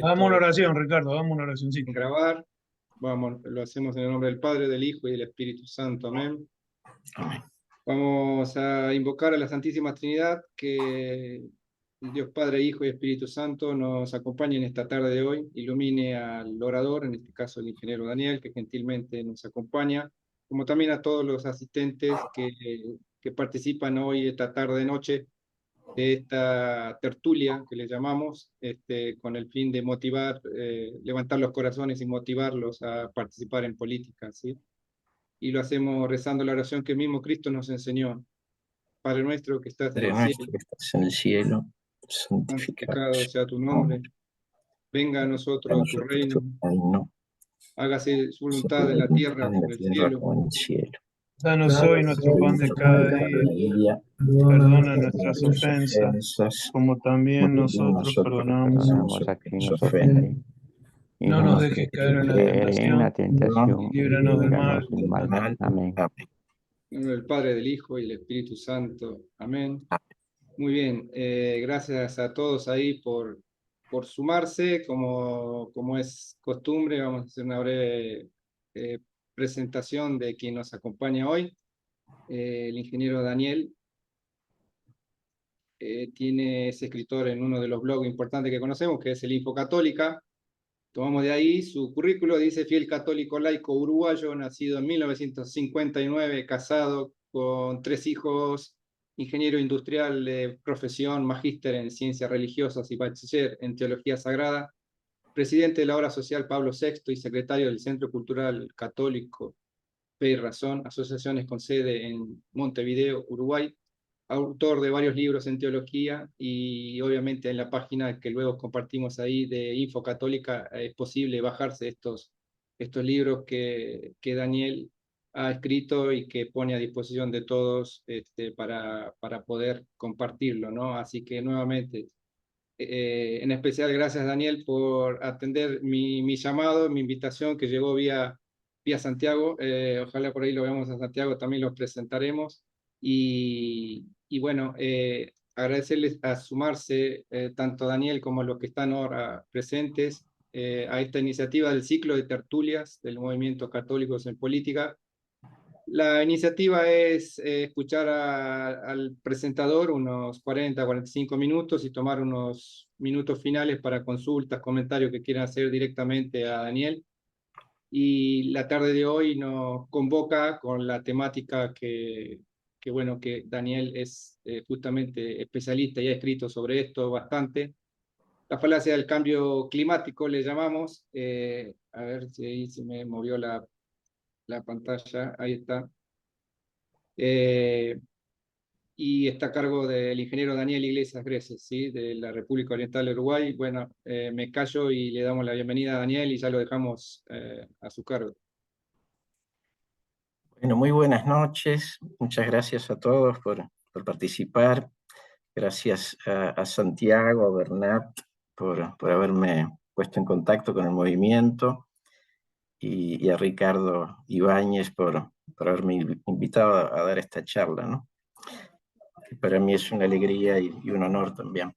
Hagamos Esto una es oración, Ricardo, hagamos una oracióncita. grabar. Vamos, lo hacemos en el nombre del Padre, del Hijo y del Espíritu Santo. Amén. Amén. Vamos a invocar a la Santísima Trinidad, que el Dios Padre, Hijo y Espíritu Santo nos acompañe en esta tarde de hoy, ilumine al orador, en este caso el ingeniero Daniel, que gentilmente nos acompaña, como también a todos los asistentes que participan hoy, esta tarde-noche, de esta tertulia que le llamamos, con el fin de motivar, levantar los corazones y motivarlos a participar en política, ¿sí? Y lo hacemos rezando la oración que mismo Cristo nos enseñó. Padre nuestro que estás en Padre el nuestro cielo, que estás en el cielo, santificado santificado sea tu nombre, venga a a nosotros tu nosotros reino, tu reino, hágase su su voluntad en la voluntad tierra en la como en el tierra cielo. como en el cielo. Danos hoy Danos nuestro hoy pan de nuestro pan cada de cada día. día, Perdona perdona nuestras nuestras ofensas, ofensas, como como también también nosotros nosotros perdonamos. perdonamos Perdonamos a a quienes quien nos nos ofenden. ofende, y No no nos nos dejes dejes caer en la caer en la tentación tentación, y y líbranos del líbranos mal. del mal. Mal. Amén. Amén. En nombre del Padre, del Hijo y del Espíritu Santo. Amén. Muy bien, gracias a todos ahí por sumarse. Como es costumbre, vamos a hacer una breve presentación de quien nos acompaña hoy. El ingeniero Daniel es escritor en uno de los blogs importantes que conocemos, que es el Info Católica. Tomamos de ahí su currículo, dice fiel católico laico uruguayo, nacido en 1959, casado con 3 hijos, ingeniero industrial de profesión, magíster en ciencias religiosas y bachiller en teología sagrada, presidente de la obra social Pablo VI y secretario del Centro Cultural Católico Fe y Razón, asociaciones con sede en Montevideo, Uruguay, autor de varios libros en teología, y obviamente en la página que luego compartimos ahí de Info Católica es posible bajarse estos libros que Daniel ha escrito y que pone a disposición de todos, para poder compartirlo, ¿no? Así que nuevamente, en especial gracias Daniel por atender mi llamado, mi invitación que llegó vía Santiago. Ojalá por ahí lo veamos a Santiago, también los presentaremos. Y bueno, agradecerles a sumarse tanto Daniel como los que están ahora presentes a esta iniciativa del ciclo de tertulias del Movimiento Católicos en Política. La iniciativa es escuchar al presentador unos 40-45 minutos y tomar unos minutos finales para consultas, comentarios que quieran hacer directamente a Daniel. Y la tarde de hoy nos convoca con la temática bueno, que Daniel es justamente especialista y ha escrito sobre esto bastante. La falacia del cambio climático le llamamos. A ver si ahí se me movió la pantalla. Ahí está. Eh, y está a cargo del ingeniero Daniel Iglesias Greces, ¿sí? De la República Oriental de Uruguay. Bueno, me callo y le damos la bienvenida a Daniel y ya lo dejamos a su cargo. Bueno, muy buenas noches. Muchas gracias a todos por participar. Gracias a Santiago, a Bernat, por haberme puesto en contacto con el movimiento, y a Ricardo Ibáñez por haberme invitado a dar esta charla, ¿no? Que para mí es una alegría y un honor también.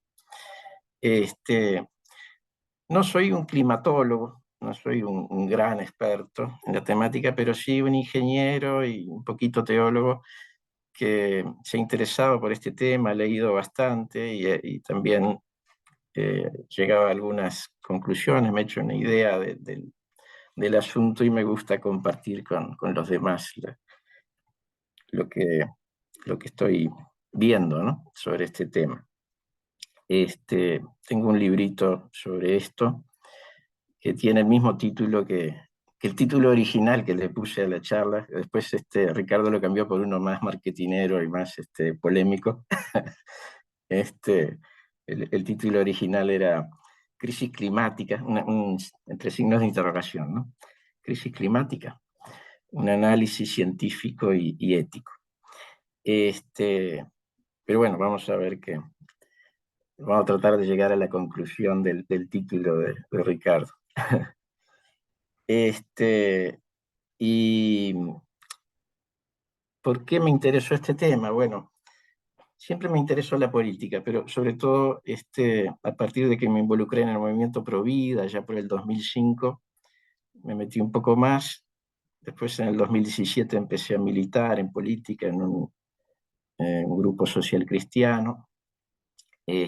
No soy un climatólogo, no soy un gran experto en la temática, pero sí un ingeniero y un poquito teólogo que se ha interesado por este tema, ha leído bastante y también llegado a algunas conclusiones, me he hecho una idea del asunto y me gusta compartir con los demás lo que, lo que estoy viendo, ¿no? Sobre este tema. Tengo un librito sobre esto que tiene el mismo título que el título original que le puse a la charla. Después Ricardo lo cambió por uno más marketinero y más polémico. El título original era Crisis climática, entre signos de interrogación, ¿no? Crisis climática, un análisis científico y ético. Pero bueno, vamos a ver vamos a tratar de llegar a la conclusión del título de Ricardo. ¿Y por qué me interesó este tema? Bueno, siempre me interesó la política, pero sobre todo a partir de que me involucré en el movimiento Pro Vida, ya por el 2005, me metí un poco más. Después en el 2017 empecé a militar en política en un grupo social cristiano. Y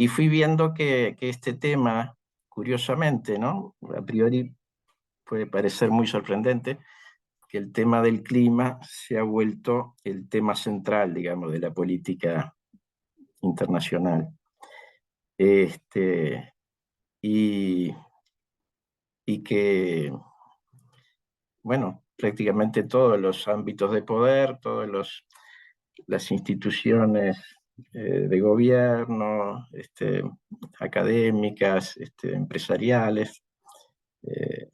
fui viendo que este tema, curiosamente, ¿no? A priori puede parecer muy sorprendente, que el tema del clima se ha vuelto el tema central, digamos, de la política internacional. Y, y que, bueno, prácticamente todos los ámbitos de poder, todas las instituciones de gobierno, académicas, empresariales,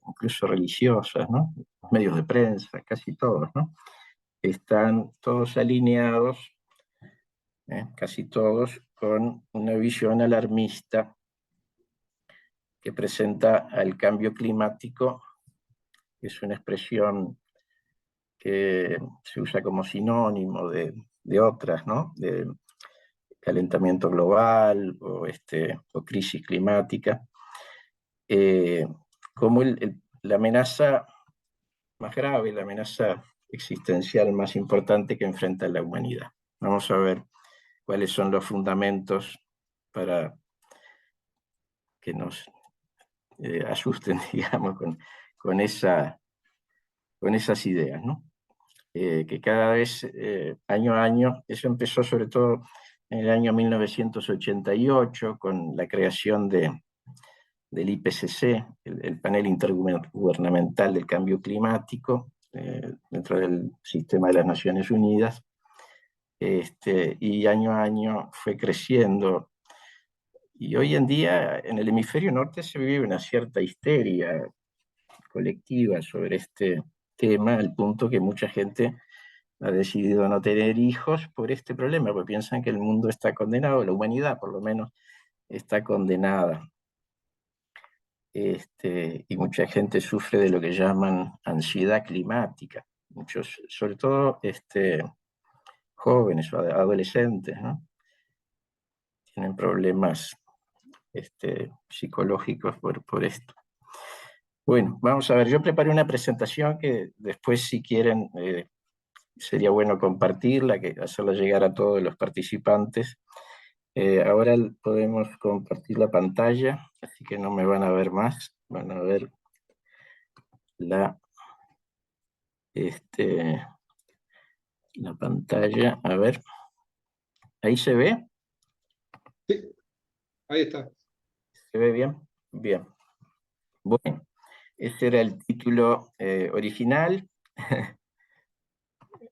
incluso religiosas, ¿no? Medios de prensa, casi todos, ¿no? Están todos alineados, casi todos, con una visión alarmista que presenta al cambio climático, que es una expresión que se usa como sinónimo de otras, ¿no? De calentamiento global o crisis climática, como la amenaza más grave, la amenaza existencial más importante que enfrenta la humanidad. Vamos a ver cuáles son los fundamentos para que nos asusten, digamos, con esas ideas, ¿no? Que cada vez, año a año, eso empezó sobre todo en el año 1988 con la creación del IPCC, el Panel Intergubernamental del Cambio Climático, dentro del sistema de las Naciones Unidas, y año a año fue creciendo. Y hoy en día en el hemisferio norte se vive una cierta histeria colectiva sobre este tema, al punto que mucha gente ha decidido no tener hijos por este problema, porque piensan que el mundo está condenado, la humanidad por lo menos está condenada. Y mucha gente sufre de lo que llaman ansiedad climática, muchos, sobre todo jóvenes o adolescentes, ¿no? Tienen problemas psicológicos por esto. Bueno, vamos a ver, yo preparé una presentación que después, si quieren, sería bueno compartirla, hacerla llegar a todos los participantes. Ahora podemos compartir la pantalla, así que no me van a ver más, van a ver la pantalla. A ver, ¿ahí se ve? Sí, ahí está. ¿Se ve bien? Bien. Bueno, ese era el título original.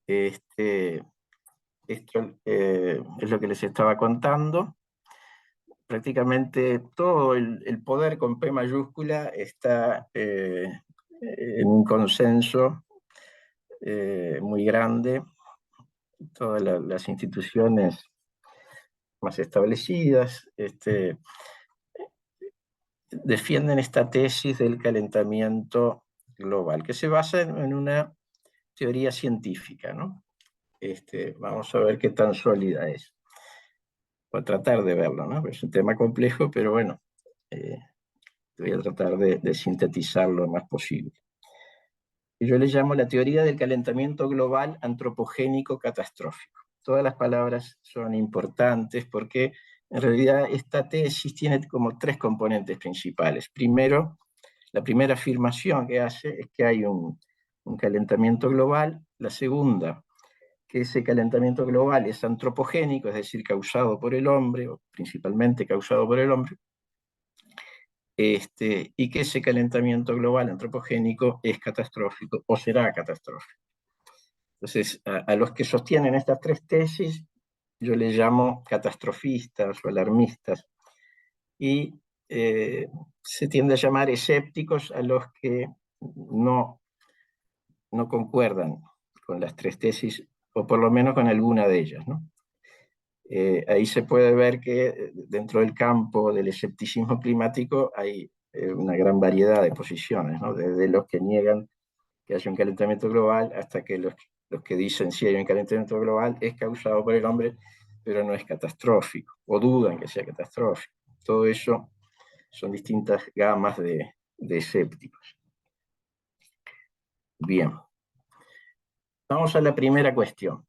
Esto es lo que les estaba contando. Prácticamente todo el poder con P mayúscula está en un consenso muy grande. Todas las instituciones más establecidas defienden esta tesis del calentamiento global, que se basa en una teoría científica, ¿no? Vamos a ver qué tan sólida es. Voy a tratar de verlo, ¿no? Es un tema complejo, pero bueno, voy a tratar de sintetizar lo más posible. Yo le llamo la teoría del calentamiento global antropogénico catastrófico. Todas las palabras son importantes porque en realidad esta tesis tiene como tres componentes principales. Primero, la primera afirmación que hace es que hay un calentamiento global. La segunda, que ese calentamiento global es antropogénico, es decir, causado por el hombre, o principalmente causado por el hombre, y que ese calentamiento global antropogénico es catastrófico o será catastrófico. Entonces, a los que sostienen estas tres tesis, yo les llamo catastrofistas o alarmistas, y se tiende a llamar escépticos a los que no concuerdan con las tres tesis, o por lo menos con alguna de ellas, ¿no? Ahí se puede ver que dentro del campo del escepticismo climático hay una gran variedad de posiciones, ¿no? Desde los que niegan que haya un calentamiento global hasta que los los que dicen sí hay un calentamiento global, es causado por el hombre, pero no es catastrófico, o dudan que sea catastrófico. Todo eso son distintas gamas de escépticos. Bien. Vamos a la primera cuestión.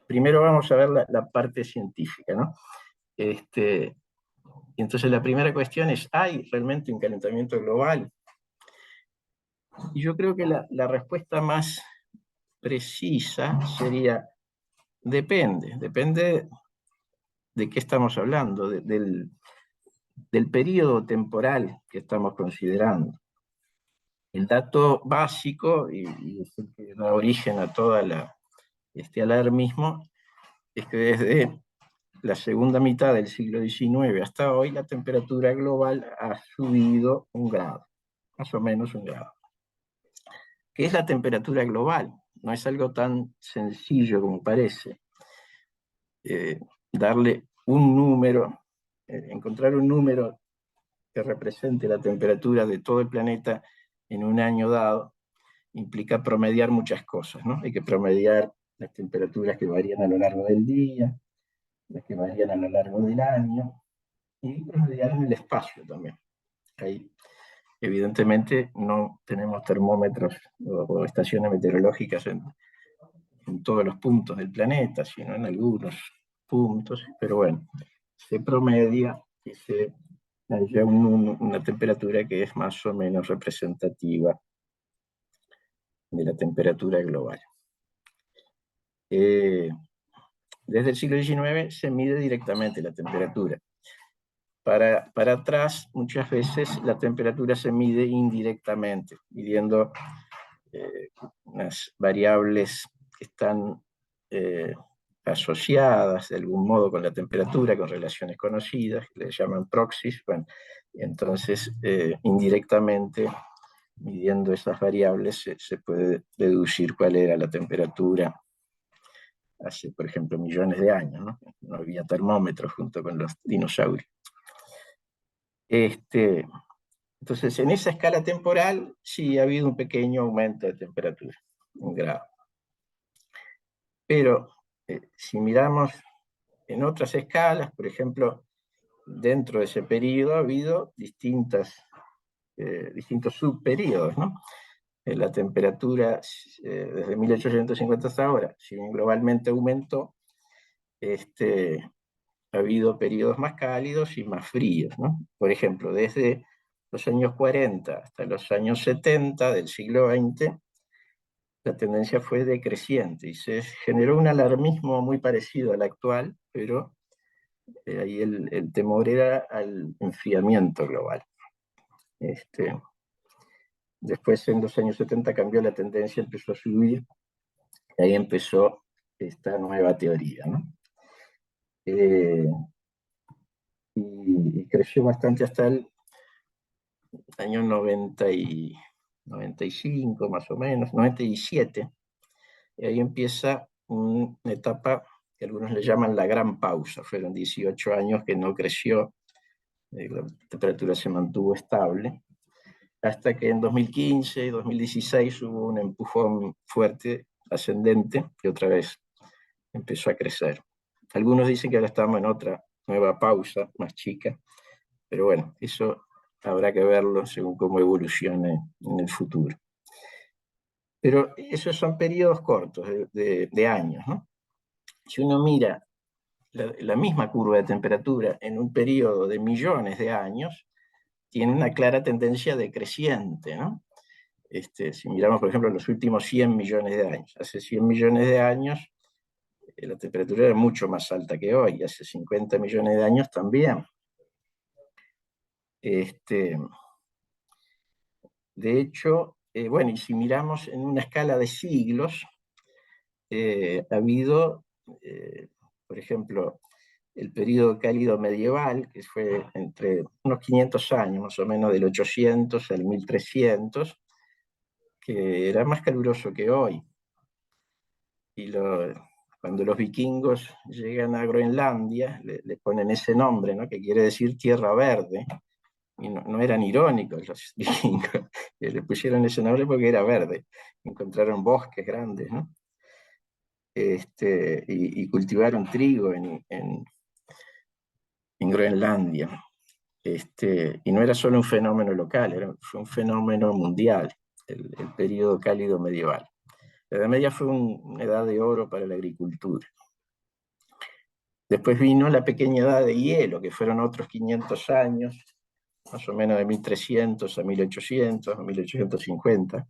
Primero vamos a ver la parte científica, ¿no? Entonces la primera cuestión es, ¿hay realmente un calentamiento global? Y yo creo que la respuesta más precisa sería, depende de qué estamos hablando, del periodo temporal que estamos considerando. El dato básico, y es el que da origen a toda este alarmismo, es que desde la segunda mitad del siglo XIX hasta hoy la temperatura global ha subido 1 grado, más o menos 1 grado. ¿Qué es la temperatura global? No es algo tan sencillo como parece. Darle un número, encontrar un número que represente la temperatura de todo el planeta en un año dado, implica promediar muchas cosas, ¿no? Hay que promediar las temperaturas que varían a lo largo del día, las que varían a lo largo del año, y promediar en el espacio también. Ahí, evidentemente, no tenemos termómetros o estaciones meteorológicas en todos los puntos del planeta, sino en algunos puntos, pero bueno, se promedia y se haya una temperatura que es más o menos representativa de la temperatura global. Desde el siglo XIX se mide directamente la temperatura. Para atrás, muchas veces la temperatura se mide indirectamente, midiendo unas variables que están asociadas de algún modo con la temperatura, con relaciones conocidas, que le llaman proxies. Bueno, entonces, indirectamente, midiendo esas variables, se puede deducir cuál era la temperatura hace, por ejemplo, millones de años, ¿no? No había termómetros junto con los dinosaurios. Entonces, en esa escala temporal, sí ha habido un pequeño aumento de temperatura, 1 grado. Pero si miramos en otras escalas, por ejemplo, dentro de ese periodo ha habido distintos subperiodos, ¿no? La temperatura desde 1850 hasta ahora, si bien globalmente aumentó, ha habido periodos más cálidos y más fríos, ¿no? Por ejemplo, desde los años 40 hasta los años 70 del siglo XX, la tendencia fue decreciente y se generó un alarmismo muy parecido al actual, pero ahí el temor era al enfriamiento global. Después, en los años 70, cambió la tendencia, empezó a subir, y ahí empezó esta nueva teoría, ¿no? Y creció bastante hasta el año 95, más o menos, 97, y ahí empieza una etapa que algunos le llaman la gran pausa. Fueron 18 años que no creció, la temperatura se mantuvo estable, hasta que en 2015 y 2016 hubo un empujón fuerte, ascendente, que otra vez empezó a crecer. Algunos dicen que ahora estamos en otra nueva pausa, más chica, pero bueno, eso habrá que verlo según cómo evolucione en el futuro. Pero esos son periodos cortos, de años, ¿no? Si uno mira la misma curva de temperatura en un periodo de millones de años, tiene una clara tendencia decreciente, ¿no? Si miramos, por ejemplo, los últimos 100 millones de años, hace 100 millones de años la temperatura era mucho más alta que hoy, hace 50 millones de años también. De hecho, bueno, y si miramos en una escala de siglos, ha habido, por ejemplo, el periodo cálido medieval, que fue entre unos 500 años, más o menos del 800 al 1300, que era más caluroso que hoy. Y cuando los vikingos llegan a Groenlandia, le ponen ese nombre, ¿no? Que quiere decir tierra verde, y no eran irónicos los vikingos, le pusieron ese nombre porque era verde, encontraron bosques grandes, ¿no? y cultivaron trigo en Groenlandia. Y no era solo un fenómeno local, fue un fenómeno mundial, el periodo cálido medieval. La Edad Media fue una edad de oro para la agricultura. Después vino la pequeña edad de hielo, que fueron otros 500 años, más o menos de 1300 a 1800, a 1850.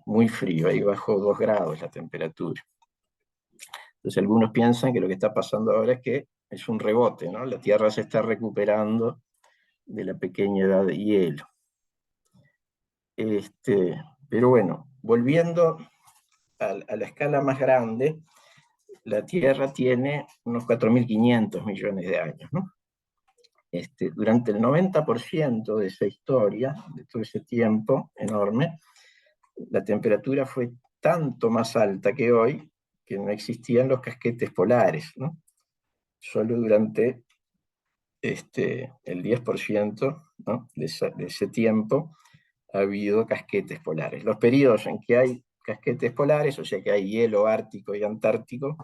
Muy frío, ahí bajó 2 grados la temperatura. Entonces algunos piensan que lo que está pasando ahora es que es un rebote, ¿no? La Tierra se está recuperando de la pequeña edad de hielo. Pero bueno, volviendo a la escala más grande, la Tierra tiene unos 4.500 millones de años, ¿no? Durante el 90% de esa historia, de todo ese tiempo enorme, la temperatura fue tanto más alta que hoy que no existían los casquetes polares, ¿no? Solo durante el 10%, ¿no? de ese tiempo ha habido casquetes polares. Los periodos en que hay casquetes polares, o sea que hay hielo ártico y antártico,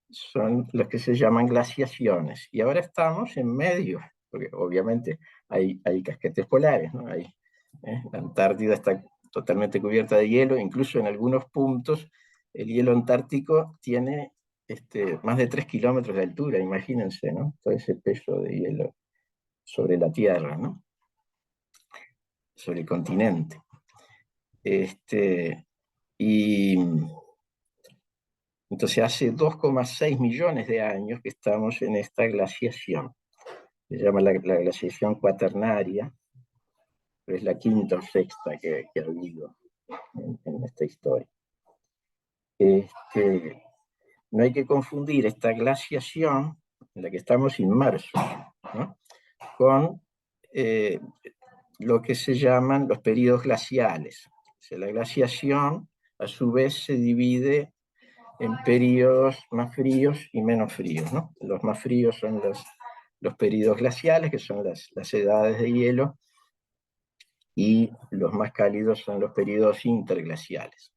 son los que se llaman glaciaciones. Y ahora estamos en medio, porque obviamente hay casquetes polares, ¿no? La Antártida está totalmente cubierta de hielo, incluso en algunos puntos el hielo antártico tiene más de 3 kilómetros de altura, imagínense, ¿no? Todo ese peso de hielo sobre la Tierra, ¿no? Sobre el continente. Y entonces hace 2,6 millones de años que estamos en esta glaciación. Se llama la glaciación cuaternaria, pero es la quinta o sexta que ha habido en esta historia. No hay que confundir esta glaciación en la que estamos inmersos, ¿no? Con lo que se llaman los períodos glaciales. O sea, la glaciación, a su vez, se divide en periodos más fríos y menos fríos, ¿no? Los más fríos son los períodos glaciales, que son las edades de hielo, y los más cálidos son los períodos interglaciales.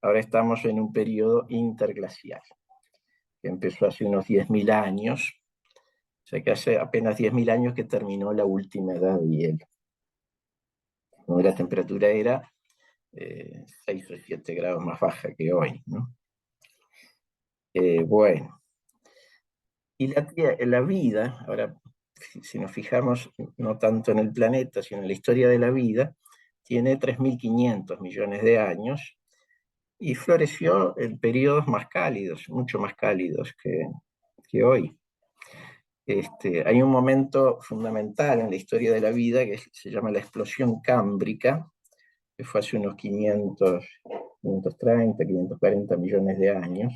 Ahora estamos en un periodo interglacial, que empezó hace unos 10.000 años, o sea que hace apenas 10.000 años que terminó la última edad de hielo. La temperatura era 6 o 7 grados más baja que hoy, ¿no? Bueno, y la vida, ahora si nos fijamos no tanto en el planeta, sino en la historia de la vida, tiene 3.500 millones de años y floreció en periodos más cálidos, mucho más cálidos que hoy. Hay un momento fundamental en la historia de la vida que se llama la explosión cámbrica, que fue hace unos 530, 540 millones de años,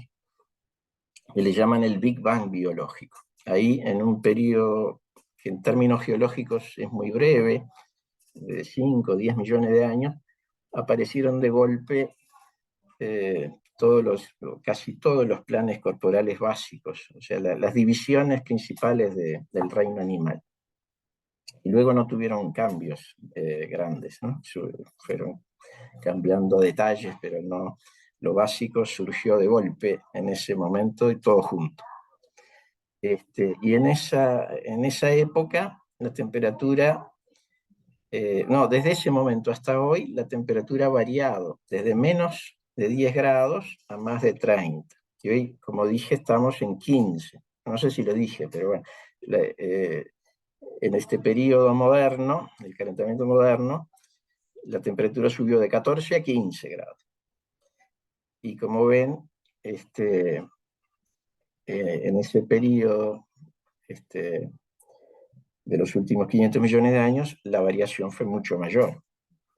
que le llaman el Big Bang biológico. Ahí, en un periodo que en términos geológicos es muy breve, de 5 o 10 millones de años, aparecieron de golpe casi todos los planes corporales básicos, o sea, las divisiones principales del reino animal. Y luego no tuvieron cambios grandes, ¿no? Fueron cambiando detalles, pero no, lo básico surgió de golpe en ese momento y todo junto. Y en esa época la temperatura, desde ese momento hasta hoy, la temperatura ha variado desde menos de 10 grados a más de 30. Y hoy, como dije, estamos en 15. No sé si lo dije, pero bueno, en este periodo moderno, el calentamiento moderno, la temperatura subió de 14 a 15 grados. Y como ven, en ese periodo de los últimos 500 millones de años, la variación fue mucho mayor,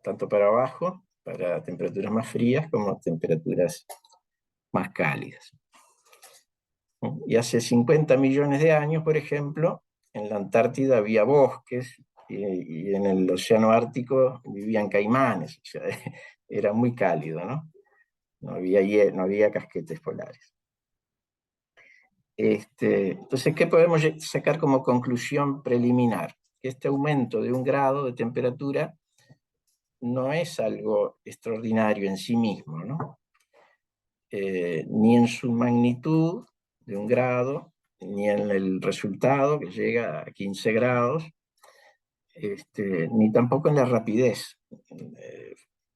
tanto para abajo, para temperaturas más frías, como temperaturas más cálidas. Y hace 50 millones de años, por ejemplo, en la Antártida había bosques, y en el océano Ártico vivían caimanes, o sea, era muy cálido, ¿no? No había casquetes polares. Entonces, ¿qué podemos sacar como conclusión preliminar? Que este aumento de 1 grado de temperatura no es algo extraordinario en sí mismo, ¿no? ni en su magnitud de 1 grado, ni en el resultado que llega a 15 grados, ni tampoco en la rapidez.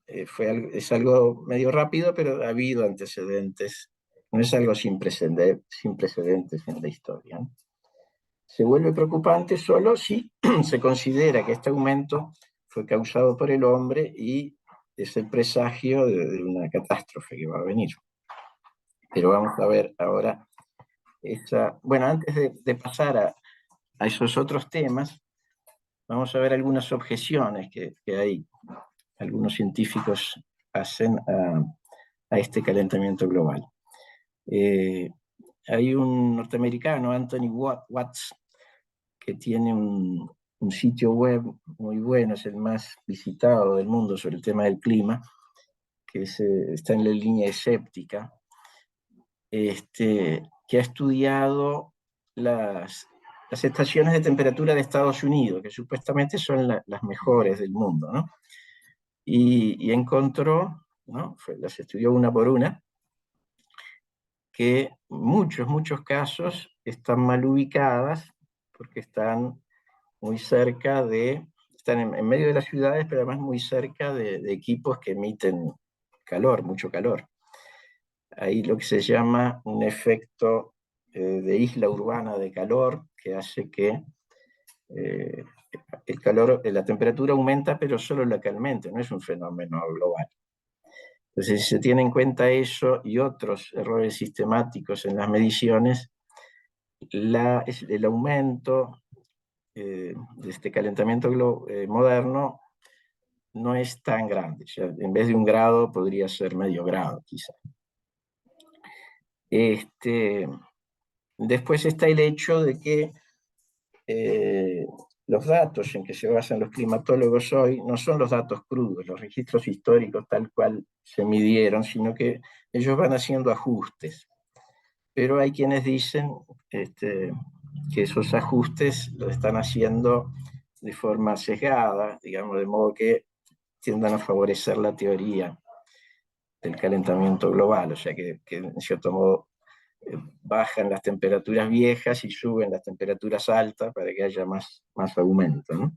Es algo medio rápido, pero ha habido antecedentes. No es algo sin precedentes en la historia, ¿no? Se vuelve preocupante solo si se considera que este aumento fue causado por el hombre y es el presagio de una catástrofe que va a venir. Pero vamos a ver ahora bueno, antes de pasar a esos otros temas, vamos a ver algunas objeciones que hay, algunos científicos hacen a este calentamiento global. Hay un norteamericano, Anthony Watts, que tiene un sitio web muy bueno, es el más visitado del mundo sobre el tema del clima, que está en la línea escéptica, que ha estudiado las estaciones de temperatura de Estados Unidos, que supuestamente son las mejores del mundo, ¿no? Y encontró, ¿no? Las estudió una por una, que muchos casos están mal ubicadas porque están muy cerca están en medio de las ciudades, pero además muy cerca de equipos que emiten calor, mucho calor. Hay lo que se llama un efecto de isla urbana de calor, que hace que el calor, la temperatura aumenta, pero solo localmente, no es un fenómeno global. Entonces, si se tiene en cuenta eso y otros errores sistemáticos en las mediciones, el aumento de este calentamiento moderno no es tan grande. O sea, en vez de 1 grado, podría ser medio grado, quizá. Después está el hecho de que los datos en que se basan los climatólogos hoy no son los datos crudos, los registros históricos tal cual se midieron, sino que ellos van haciendo ajustes. Pero hay quienes dicen que esos ajustes lo están haciendo de forma sesgada, digamos, de modo que tiendan a favorecer la teoría del calentamiento global, o sea que en cierto modo bajan las temperaturas viejas y suben las temperaturas altas para que haya más aumento, ¿no?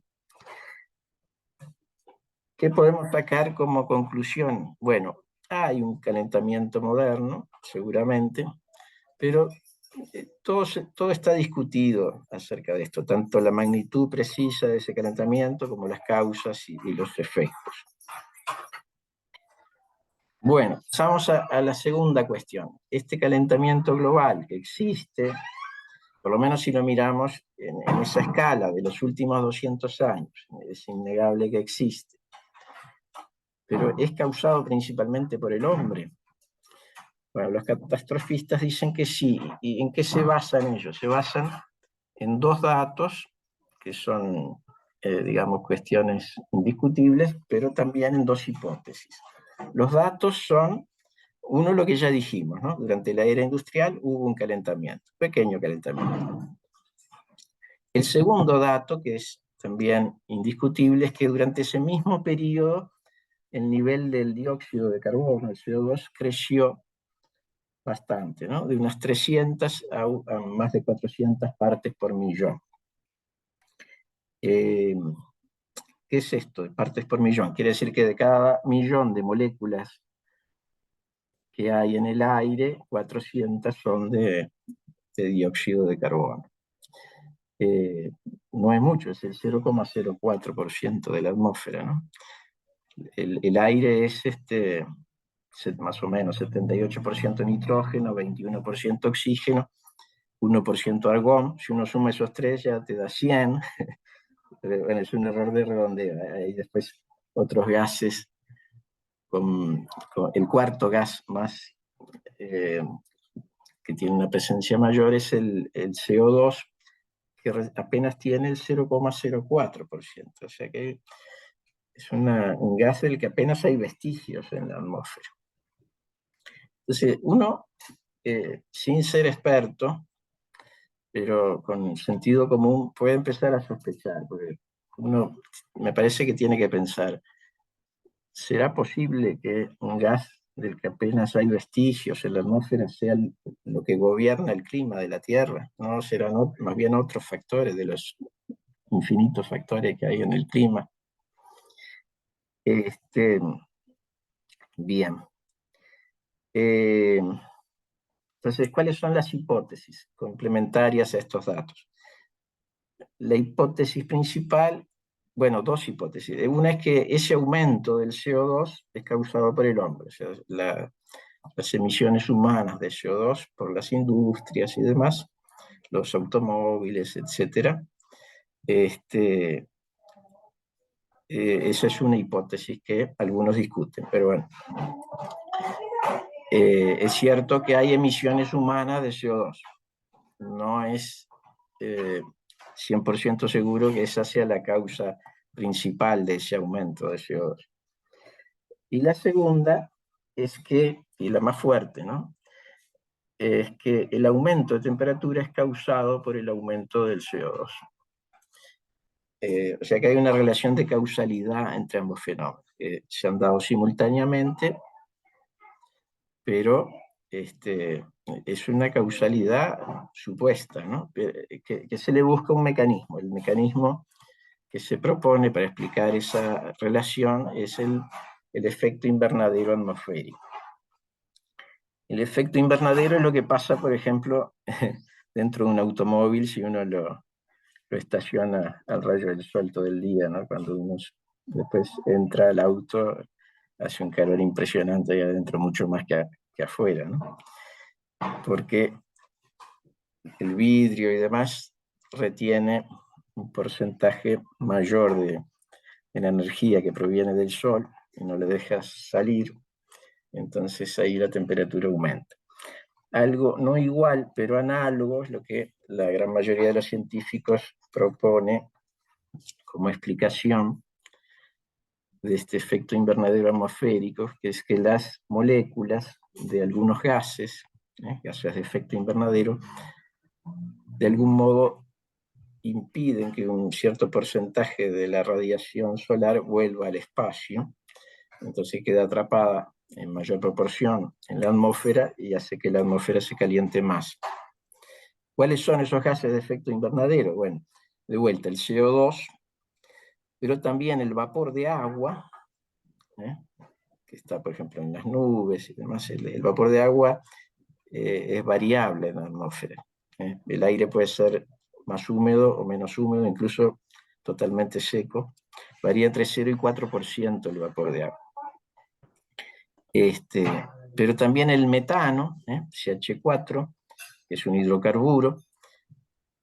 ¿Qué podemos sacar como conclusión? Bueno, hay un calentamiento moderno, seguramente, pero todo está discutido acerca de esto, tanto la magnitud precisa de ese calentamiento como las causas y los efectos. Bueno, pasamos a la segunda cuestión. Este calentamiento global que existe, por lo menos si lo miramos en esa escala de los últimos 200 años, es innegable que existe, pero es causado principalmente por el hombre. Bueno, los catastrofistas dicen que sí. ¿Y en qué se basan ellos? Se basan en 2 datos que son, digamos, cuestiones indiscutibles, pero también en 2 hipótesis. Los datos son, uno, lo que ya dijimos, ¿no? Durante la era industrial hubo un calentamiento, pequeño calentamiento. El segundo dato, que es también indiscutible, es que durante ese mismo periodo el nivel del dióxido de carbono, el CO2, creció bastante, ¿no? De unas 300 a más de 400 partes por millón. ¿Qué es esto de partes por millón? Quiere decir que de cada millón de moléculas que hay en el aire, 400 son de dióxido de carbono. No es mucho, es el 0,04% de la atmósfera, ¿no? El aire es más o menos 78% nitrógeno, 21% oxígeno, 1% argón. Si uno suma esos 3 ya te da 100. Bueno, es un error de redondeo. Hay después otros gases, con el cuarto gas más que tiene una presencia mayor es el CO2, que apenas tiene el 0,04%. O sea que es un gas del que apenas hay vestigios en la atmósfera. Entonces, uno, sin ser experto, pero con sentido común, puede empezar a sospechar, porque uno me parece que tiene que pensar, ¿será posible que un gas del que apenas hay vestigios en la atmósfera sea lo que gobierna el clima de la Tierra, ¿no? Serán más bien otros factores de los infinitos factores que hay en el clima. Bien. Entonces, ¿cuáles son las hipótesis complementarias a estos datos? La hipótesis principal, bueno, dos hipótesis. Una es que ese aumento del CO2 es causado por el hombre, o sea, las emisiones humanas de CO2 por las industrias y demás, los automóviles, etc. Esa es una hipótesis que algunos discuten, pero bueno. Es cierto que hay emisiones humanas de CO2. No es 100% seguro que esa sea la causa principal de ese aumento de CO2. Y la segunda es que, y la más fuerte, ¿no? Es que el aumento de temperatura es causado por el aumento del CO2. O sea que hay una relación de causalidad entre ambos fenómenos, que se han dado simultáneamente, pero es una causalidad supuesta, ¿no? Que se le busca un mecanismo. El mecanismo que se propone para explicar esa relación es el efecto invernadero atmosférico. El efecto invernadero es lo que pasa, por ejemplo, dentro de un automóvil si uno lo estaciona al rayo del sol todo el día, ¿no? Cuando uno después entra al auto, hace un calor impresionante ahí adentro, mucho más que afuera, ¿no? Porque el vidrio y demás retiene un porcentaje mayor de la energía que proviene del sol y no le deja salir, entonces ahí la temperatura aumenta. Algo no igual, pero análogo es lo que la gran mayoría de los científicos propone como explicación de este efecto invernadero atmosférico, que es que las moléculas de algunos gases, gases de efecto invernadero, de algún modo impiden que un cierto porcentaje de la radiación solar vuelva al espacio, entonces queda atrapada en mayor proporción en la atmósfera y hace que la atmósfera se caliente más. ¿Cuáles son esos gases de efecto invernadero? Bueno, de vuelta el CO2, pero también el vapor de agua, que está, por ejemplo, en las nubes y demás. El vapor de agua es variable en la atmósfera. El aire puede ser más húmedo o menos húmedo, incluso totalmente seco. Varía entre 0 y 4% el vapor de agua. Pero también el metano, CH4, que es un hidrocarburo,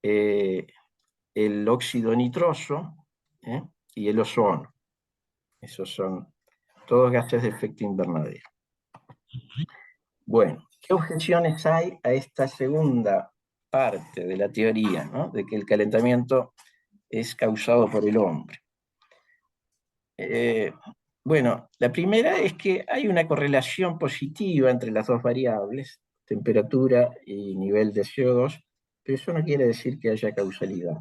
el óxido nitroso y el ozono. Esos son todos gases de efecto invernadero. Bueno, ¿qué objeciones hay a esta segunda parte de la teoría, ¿no? De que el calentamiento es causado por el hombre? Bueno, la primera es que hay una correlación positiva entre las dos variables, temperatura y nivel de CO2, pero eso no quiere decir que haya causalidad.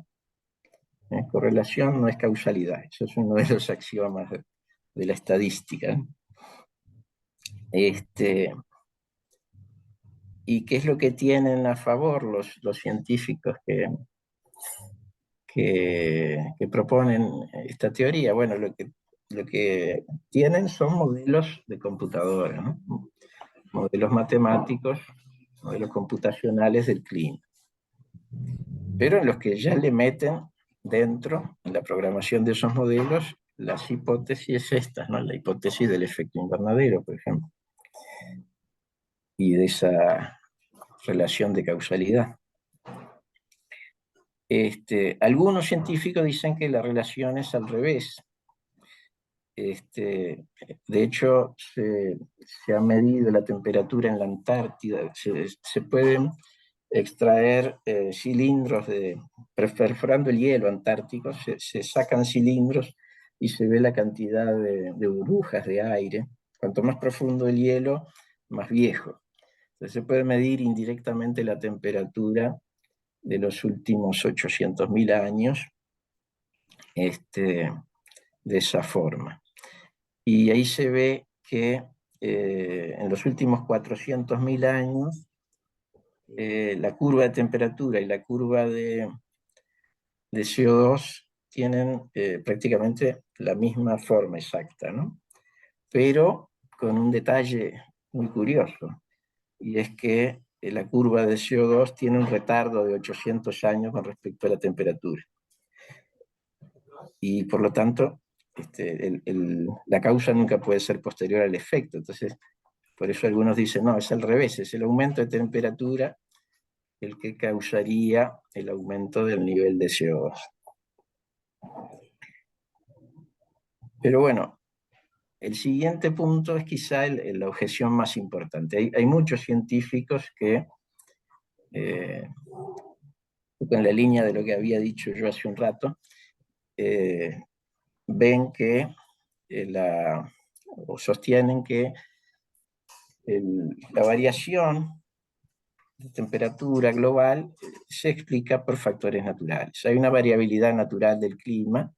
Correlación no es causalidad, eso es uno de los axiomas de la estadística. ¿Y qué es lo que tienen a favor los científicos que proponen esta teoría? Bueno, lo que tienen son modelos de computadora, ¿no? Modelos matemáticos, modelos computacionales del clima, pero en los que ya le meten dentro, en la programación de esos modelos, las hipótesis estas, ¿no? La hipótesis del efecto invernadero, por ejemplo, y de esa relación de causalidad. Algunos científicos dicen que la relación es al revés. De hecho, se ha medido la temperatura en la Antártida. Se pueden extraer cilindros perforando el hielo antártico, se sacan cilindros y se ve la cantidad de burbujas de aire. Cuanto más profundo el hielo, más viejo. Entonces se puede medir indirectamente la temperatura de los últimos 800.000 años de esa forma. Y ahí se ve que en los últimos 400.000 años, la curva de temperatura y la curva de CO2 tienen prácticamente la misma forma exacta, ¿no? Pero con un detalle muy curioso, y es que la curva de CO2 tiene un retardo de 800 años con respecto a la temperatura. Y por lo tanto, la causa nunca puede ser posterior al efecto. Entonces, por eso algunos dicen, no, es al revés, es el aumento de temperatura el que causaría el aumento del nivel de CO2. Pero bueno, el siguiente punto es quizá la objeción más importante. Hay muchos científicos que, en la línea de lo que había dicho yo hace un rato, ven que o sostienen que la variación de temperatura global se explica por factores naturales. Hay una variabilidad natural del clima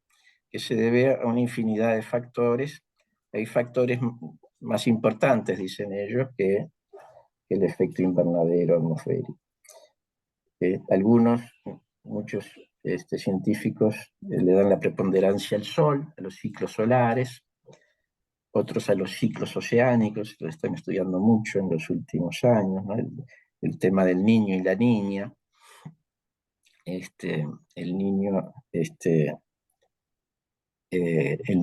que se debe a una infinidad de factores. Hay factores más importantes, dicen ellos, que el efecto invernadero atmosférico. Muchos científicos le dan la preponderancia al Sol, a los ciclos solares, otros a los ciclos oceánicos, lo están estudiando mucho en los últimos años, ¿no? El tema del niño y la niña. El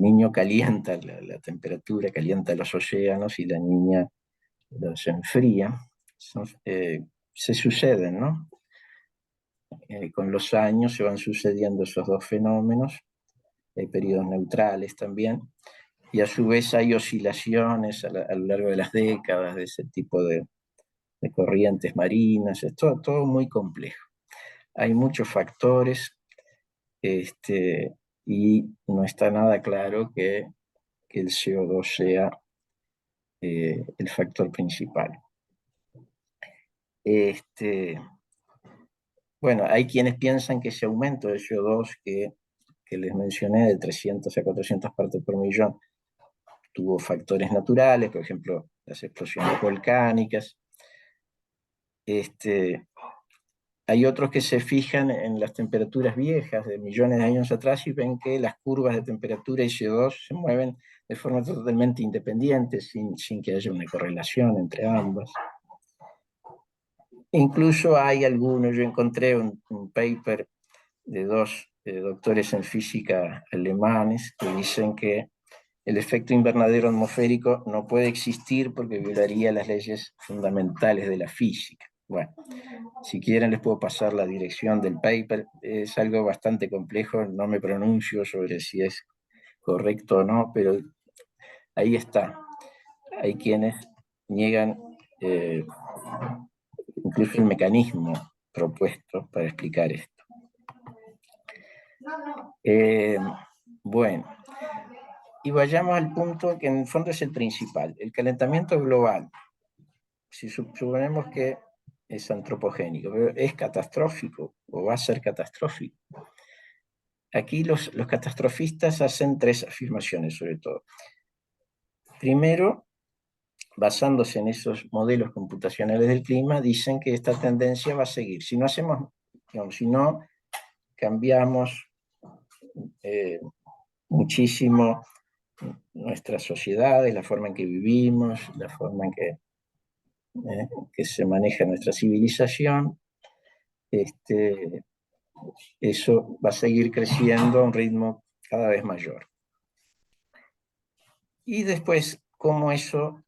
niño calienta la temperatura, calienta los océanos y la niña los enfría. Se suceden, ¿no? Con los años se van sucediendo esos dos fenómenos. Hay periodos neutrales también, y a su vez hay oscilaciones a lo largo de las décadas de ese tipo de corrientes marinas. Es todo muy complejo. Hay muchos factores, y no está nada claro que el CO2 sea el factor principal. Bueno, hay quienes piensan que ese aumento de CO2 que les mencioné, de 300 a 400 partes por millón, tuvo factores naturales, por ejemplo, las explosiones volcánicas. Hay otros que se fijan en las temperaturas viejas de millones de años atrás y ven que las curvas de temperatura y CO2 se mueven de forma totalmente independiente, sin que haya una correlación entre ambas. Incluso hay algunos, yo encontré un paper de dos doctores en física alemanes que dicen que el efecto invernadero atmosférico no puede existir porque violaría las leyes fundamentales de la física. Bueno, si quieren les puedo pasar la dirección del paper, es algo bastante complejo, no me pronuncio sobre si es correcto o no, pero ahí está. Hay quienes niegan incluso el mecanismo propuesto para explicar esto. Bueno, y vayamos al punto que en el fondo es el principal, el calentamiento global. Si suponemos que es antropogénico, pero ¿es catastrófico o va a ser catastrófico? Aquí los catastrofistas hacen tres afirmaciones sobre todo. Primero, basándose en esos modelos computacionales del clima, dicen que esta tendencia va a seguir. Si no cambiamos muchísimo nuestras sociedades, la forma en que vivimos, la forma en que se maneja nuestra civilización, eso va a seguir creciendo a un ritmo cada vez mayor. Y después, ¿cómo eso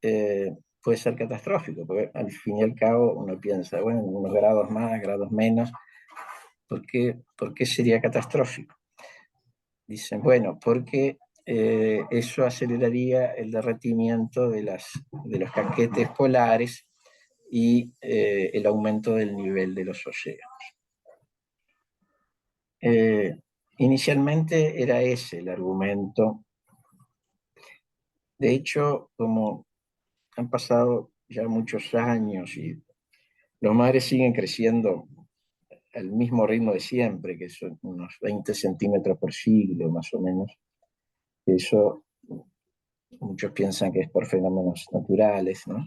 puede ser catastrófico? Porque al fin y al cabo uno piensa, bueno, unos grados más, grados menos, ¿por qué sería catastrófico? Dicen, bueno, porque eso aceleraría el derretimiento de los casquetes polares y el aumento del nivel de los océanos. Inicialmente era ese el argumento. De hecho, como han pasado ya muchos años y los mares siguen creciendo al mismo ritmo de siempre, que son unos 20 centímetros por siglo, más o menos, eso Muchos piensan que es por fenómenos naturales, ¿no?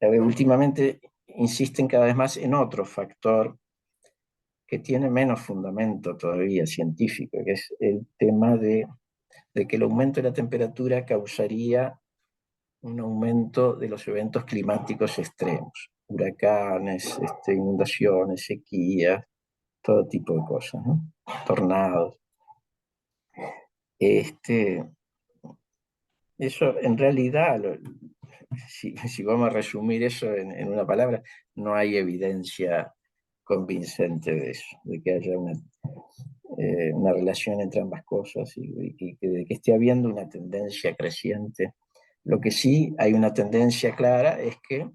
Últimamente insisten cada vez más en otro factor que tiene menos fundamento todavía científico, que es el tema de que el aumento de la temperatura causaría un aumento de los eventos climáticos extremos, huracanes, inundaciones, sequías, todo tipo de cosas, ¿no? Tornados. Eso en realidad, si vamos a resumir eso en una palabra, no hay evidencia convincente de eso, de que haya una relación entre ambas cosas y de que esté habiendo una tendencia creciente. Lo que sí hay una tendencia clara es que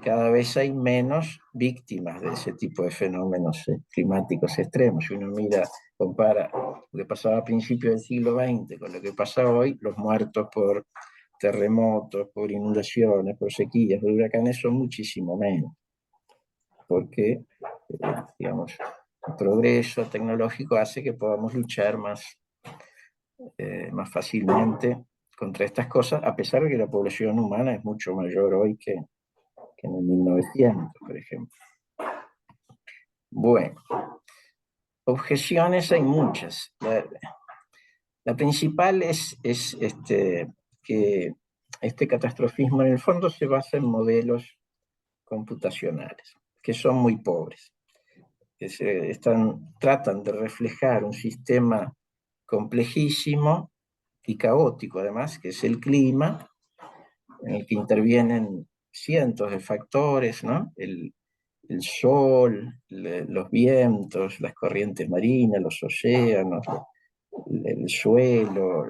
cada vez hay menos víctimas de ese tipo de fenómenos climáticos extremos. Si uno mira, compara lo que pasaba a principios del siglo XX con lo que pasa hoy, los muertos por terremotos, por inundaciones, por sequías, por huracanes son muchísimo menos, porque, digamos, el progreso tecnológico hace que podamos luchar más fácilmente contra estas cosas, a pesar de que la población humana es mucho mayor hoy que en el 1900, por ejemplo. Bueno, objeciones hay muchas. La principal es que este catastrofismo en el fondo se basa en modelos computacionales, que son muy pobres, que tratan de reflejar un sistema complejísimo y caótico, además, que es el clima, en el que intervienen cientos de factores, ¿no? El sol, los vientos, las corrientes marinas, los océanos, el suelo,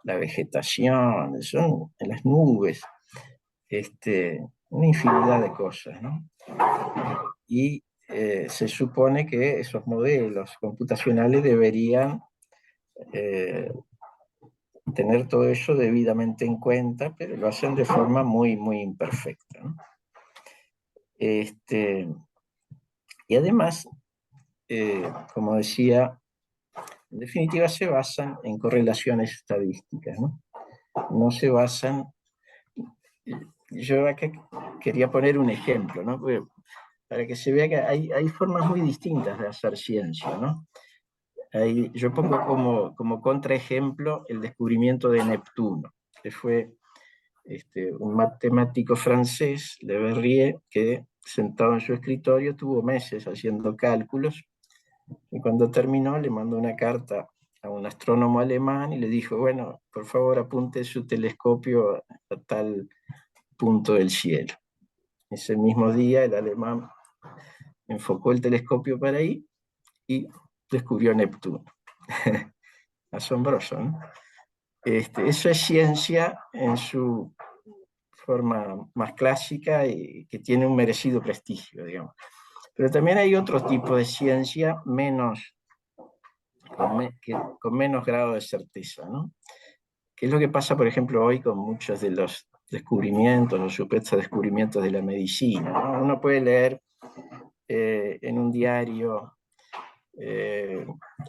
la vegetación, son las nubes, una infinidad de cosas, ¿no? Y se supone que esos modelos computacionales deberían tener todo eso debidamente en cuenta, pero lo hacen de forma muy, muy imperfecta, ¿no? Y además, como decía, en definitiva se basan en correlaciones estadísticas, ¿no? No se basan... Yo acá quería poner un ejemplo, ¿no? Para que se vea que hay formas muy distintas de hacer ciencia, ¿no? Yo pongo como contraejemplo el descubrimiento de Neptuno, que fue un matemático francés, Le Verrier, que sentado en su escritorio tuvo meses haciendo cálculos y cuando terminó le mandó una carta a un astrónomo alemán y le dijo, bueno, por favor apunte su telescopio a tal punto del cielo. Ese mismo día el alemán enfocó el telescopio para ahí y descubrió Neptuno. Asombroso, ¿no? Eso es ciencia en su forma más clásica y que tiene un merecido prestigio, digamos. Pero también hay otro tipo de ciencia con menos grado de certeza, ¿no? ¿Qué es lo que pasa, por ejemplo, hoy con muchos de los descubrimientos, los supuestos descubrimientos de la medicina, ¿no? Uno puede leer en un diario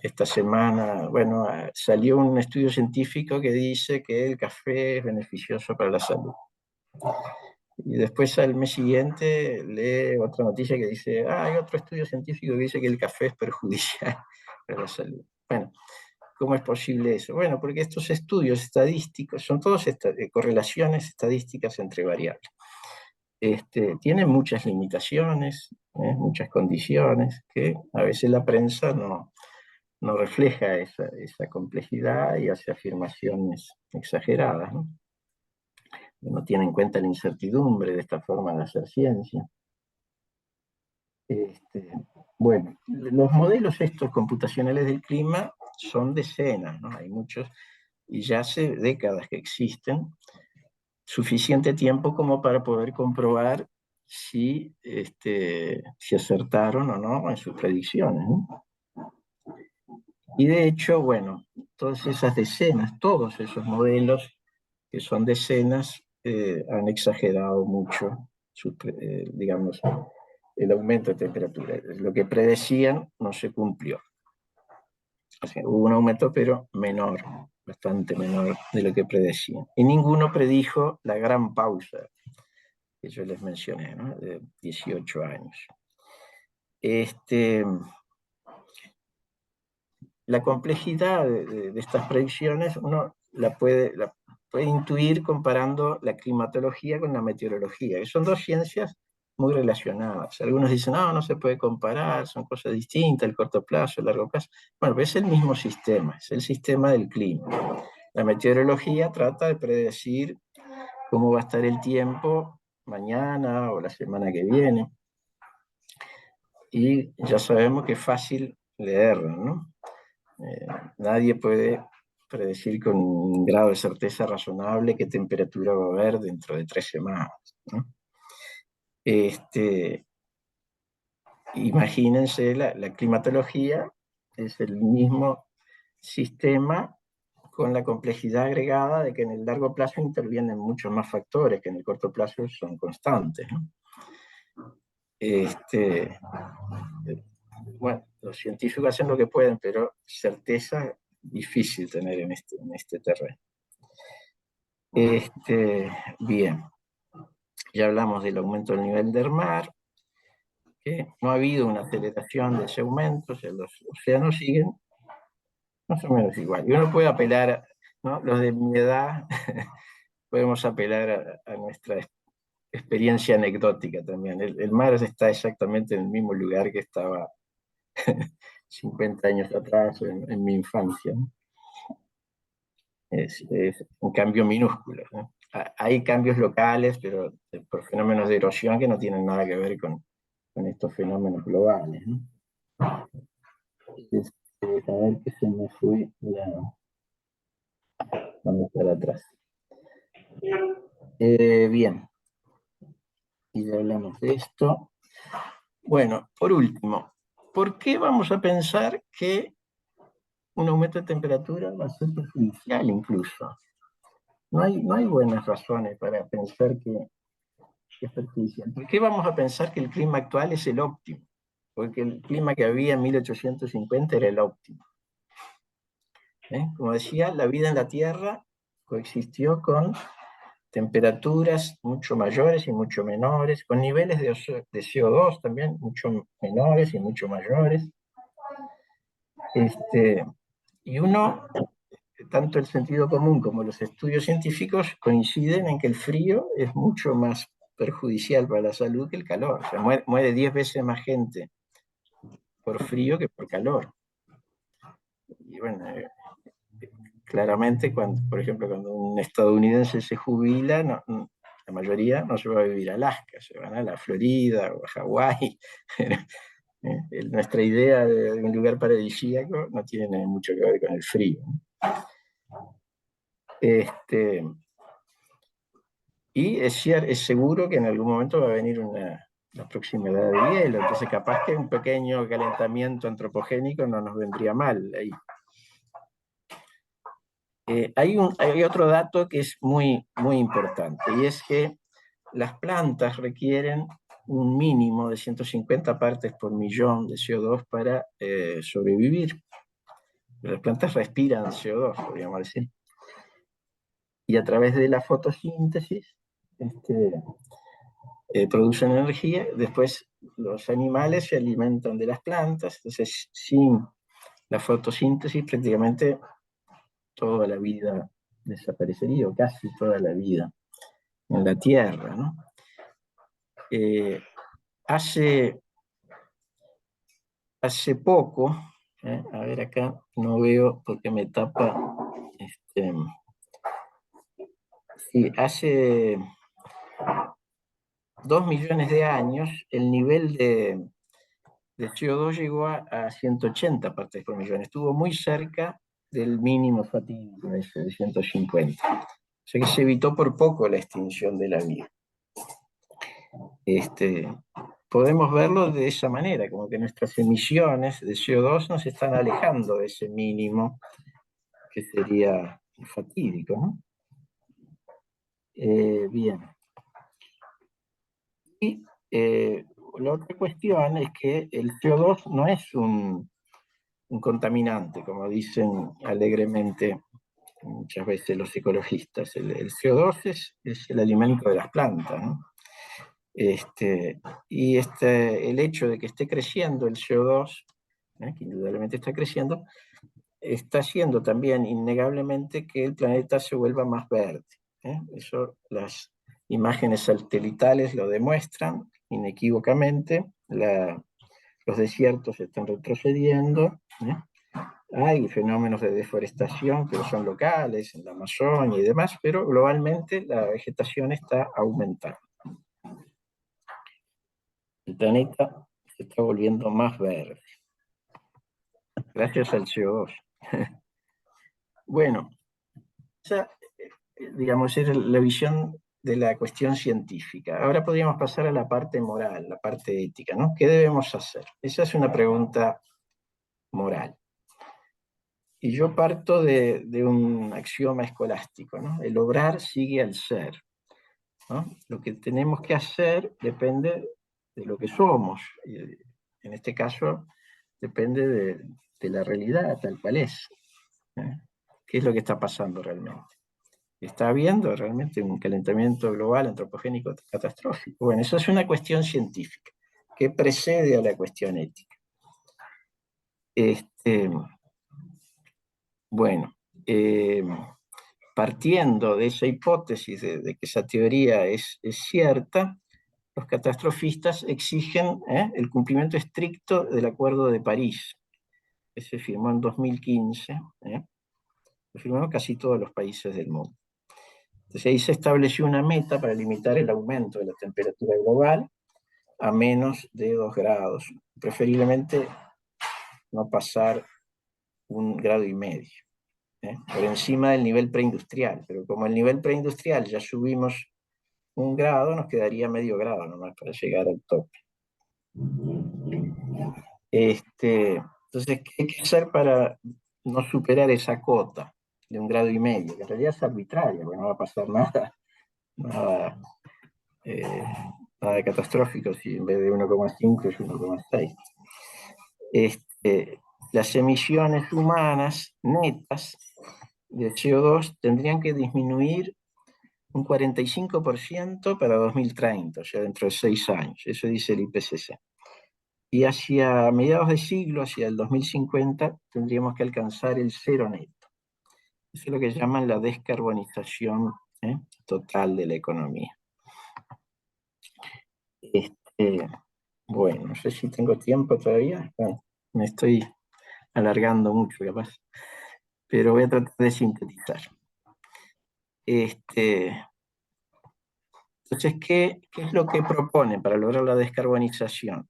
esta semana, bueno, salió un estudio científico que dice que el café es beneficioso para la salud. Y después al mes siguiente lee otra noticia que dice, hay otro estudio científico que dice que el café es perjudicial para la salud. Bueno, ¿cómo es posible eso? Bueno, porque estos estudios estadísticos son todos correlaciones estadísticas entre variables. Tienen muchas limitaciones, muchas condiciones, que a veces la prensa no refleja esa complejidad y hace afirmaciones exageradas, ¿no? No tiene en cuenta la incertidumbre de esta forma de hacer ciencia. Bueno, los modelos estos computacionales del clima son decenas, ¿no? Hay muchos, y ya hace décadas que existen, suficiente tiempo como para poder comprobar si acertaron o no en sus predicciones, ¿no? Y de hecho, bueno, todas esas decenas, todos esos modelos, que son decenas, han exagerado mucho, digamos, el aumento de temperatura. Lo que predecían no se cumplió. O sea, hubo un aumento, pero menor, bastante menor de lo que predecían. Y ninguno predijo la gran pausa que yo les mencioné, ¿no? De 18 años. La complejidad de estas predicciones uno la puede intuir comparando la climatología con la meteorología, que son dos ciencias muy relacionadas. Algunos dicen, no, no se puede comparar, son cosas distintas, el corto plazo, el largo plazo. Bueno, pero es el mismo sistema, es el sistema del clima. La meteorología trata de predecir cómo va a estar el tiempo mañana o la semana que viene. Y ya sabemos que es fácil leerlo, ¿no? Nadie puede predecir con un grado de certeza razonable qué temperatura va a haber dentro de 3 semanas, ¿no? Imagínense, la climatología es el mismo sistema con la complejidad agregada de que en el largo plazo intervienen muchos más factores que en el corto plazo son constantes, ¿no? Bueno, los científicos hacen lo que pueden, pero certeza difícil tener en este terreno. Bien, ya hablamos del aumento del nivel del mar, que no ha habido una aceleración de ese aumento, o sea, los océanos siguen más o menos igual. Y uno puede apelar, ¿no? Los de mi edad podemos apelar a nuestra experiencia anecdótica también. El mar está exactamente en el mismo lugar que estaba 50 años atrás, en mi infancia, ¿no? Es un cambio minúsculo, ¿no? Hay cambios locales, pero por fenómenos de erosión que no tienen nada que ver con estos fenómenos globales, ¿no? A ver que se me fue vamos para atrás. Bien, y ya hablamos de esto. Bueno, por último, ¿por qué vamos a pensar que un aumento de temperatura va a ser perjudicial incluso? No hay buenas razones para pensar que es perjudicial. ¿Por qué vamos a pensar que el clima actual es el óptimo? Porque el clima que había en 1850 era el óptimo. Como decía, la vida en la Tierra coexistió con temperaturas mucho mayores y mucho menores, con niveles de CO2 también mucho menores y mucho mayores. Y tanto el sentido común como los estudios científicos coinciden en que el frío es mucho más perjudicial para la salud que el calor. O sea, muere 10 veces más gente por frío que por calor. Y bueno, claramente, por ejemplo, cuando un estadounidense se jubila, la mayoría no se va a vivir a Alaska, se van a la Florida o a Hawái. Nuestra idea de un lugar paradisíaco no tiene mucho que ver con el frío. Y es seguro que en algún momento va a venir la proximidad de hielo, entonces capaz que un pequeño calentamiento antropogénico no nos vendría mal ahí. Hay otro dato que es muy, muy importante, y es que las plantas requieren un mínimo de 150 partes por millón de CO2 para sobrevivir. Las plantas respiran CO2, podríamos decir. Y a través de la fotosíntesis producen energía. Después los animales se alimentan de las plantas. Entonces, sin la fotosíntesis, prácticamente toda la vida desaparecería, o casi toda la vida en la Tierra, ¿no? Hace poco, a ver acá, no veo porque me tapa, sí, hace 2 millones de años el nivel de CO2 llegó a 180 partes por millón, estuvo muy cerca del mínimo fatídico ese de 150. O sea que se evitó por poco la extinción de la vida. Podemos verlo de esa manera, como que nuestras emisiones de CO2 nos están alejando de ese mínimo que sería fatídico, ¿no? Bien. Y la otra cuestión es que el CO2 no es un un contaminante, como dicen alegremente muchas veces los ecologistas. El CO2 es el alimento de las plantas, ¿no? Y el hecho de que esté creciendo el CO2, que indudablemente está creciendo, está haciendo también innegablemente que el planeta se vuelva más verde. Eso las imágenes satelitales lo demuestran inequívocamente. Los desiertos están retrocediendo. Hay fenómenos de deforestación que son locales, en la Amazonia y demás, pero globalmente la vegetación está aumentando. El planeta se está volviendo más verde, gracias al CO2. Bueno, esa, digamos, es la visión de la cuestión científica. Ahora podríamos pasar a la parte moral, la parte ética, ¿no? ¿Qué debemos hacer? Esa es una pregunta moral. Y yo parto de un axioma escolástico, ¿no? El obrar sigue al ser, ¿no? Lo que tenemos que hacer depende de lo que somos. En este caso, depende de la realidad tal cual es. ¿Qué es lo que está pasando realmente? ¿Está habiendo realmente un calentamiento global antropogénico catastrófico? Bueno, eso es una cuestión científica que precede a la cuestión ética. Bueno, partiendo de esa hipótesis de que esa teoría es cierta, los catastrofistas exigen el cumplimiento estricto del Acuerdo de París, que se firmó en 2015, lo firmaron casi todos los países del mundo. Entonces ahí se estableció una meta para limitar el aumento de la temperatura global a menos de 2 grados, preferiblemente no pasar 1,5 grados, por encima del nivel preindustrial, pero como el nivel preindustrial ya subimos 1 grado, nos quedaría medio grado nomás para llegar al tope. Entonces, ¿qué hay que hacer para no superar esa cota de 1,5 grados? Que en realidad es arbitraria, porque no va a pasar nada catastrófico si en vez de 1,5 es 1,6. Las emisiones humanas netas de CO2 tendrían que disminuir un 45% para 2030, o sea, dentro de 6 años. Eso dice el IPCC. Y hacia mediados de siglo, hacia el 2050, tendríamos que alcanzar el cero neto. Eso es lo que llaman la descarbonización total de la economía. Bueno, no sé si tengo tiempo todavía. Bueno, me estoy alargando mucho, capaz. Pero voy a tratar de sintetizar. Entonces, ¿qué es lo que proponen para lograr la descarbonización?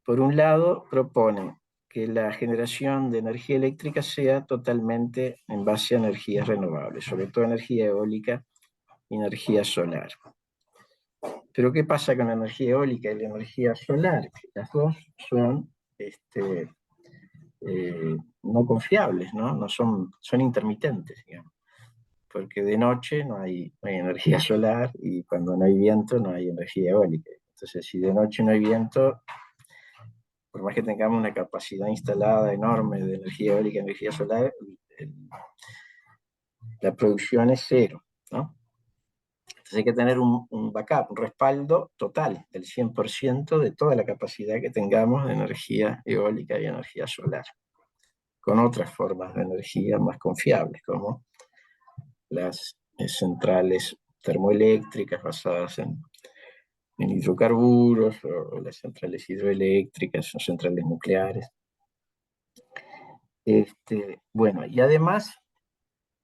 Por un lado, proponen que la generación de energía eléctrica sea totalmente en base a energías renovables, sobre todo energía eólica y energía solar. Pero ¿qué pasa con la energía eólica y la energía solar? Las dos son no confiables, ¿no? Son intermitentes, digamos. Porque de noche no hay energía solar y cuando no hay viento no hay energía eólica. Entonces, si de noche no hay viento, por más que tengamos una capacidad instalada enorme de energía eólica y energía solar, la producción es cero, ¿no? Entonces hay que tener un backup, un respaldo total del 100% de toda la capacidad que tengamos de energía eólica y energía solar, con otras formas de energía más confiables, como las centrales termoeléctricas basadas en hidrocarburos, o las centrales hidroeléctricas, o centrales nucleares. Bueno, y además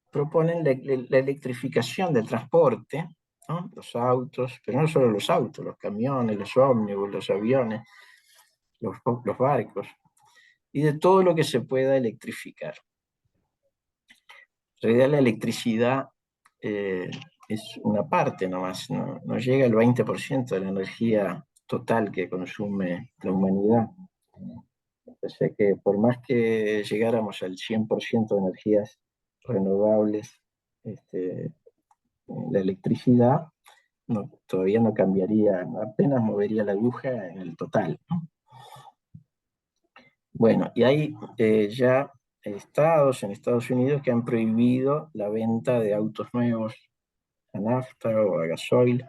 proponen la electrificación del transporte, ¿no? Los autos, pero no solo los autos, los camiones, los ómnibus, los aviones, los barcos, y de todo lo que se pueda electrificar. En realidad la electricidad es una parte nomás, no llega al 20% de la energía total que consume la humanidad. O sea que por más que llegáramos al 100% de energías renovables, la electricidad todavía no cambiaría, apenas movería la aguja en el total, ¿no? Bueno, y hay ya estados en Estados Unidos que han prohibido la venta de autos nuevos a nafta o a gasoil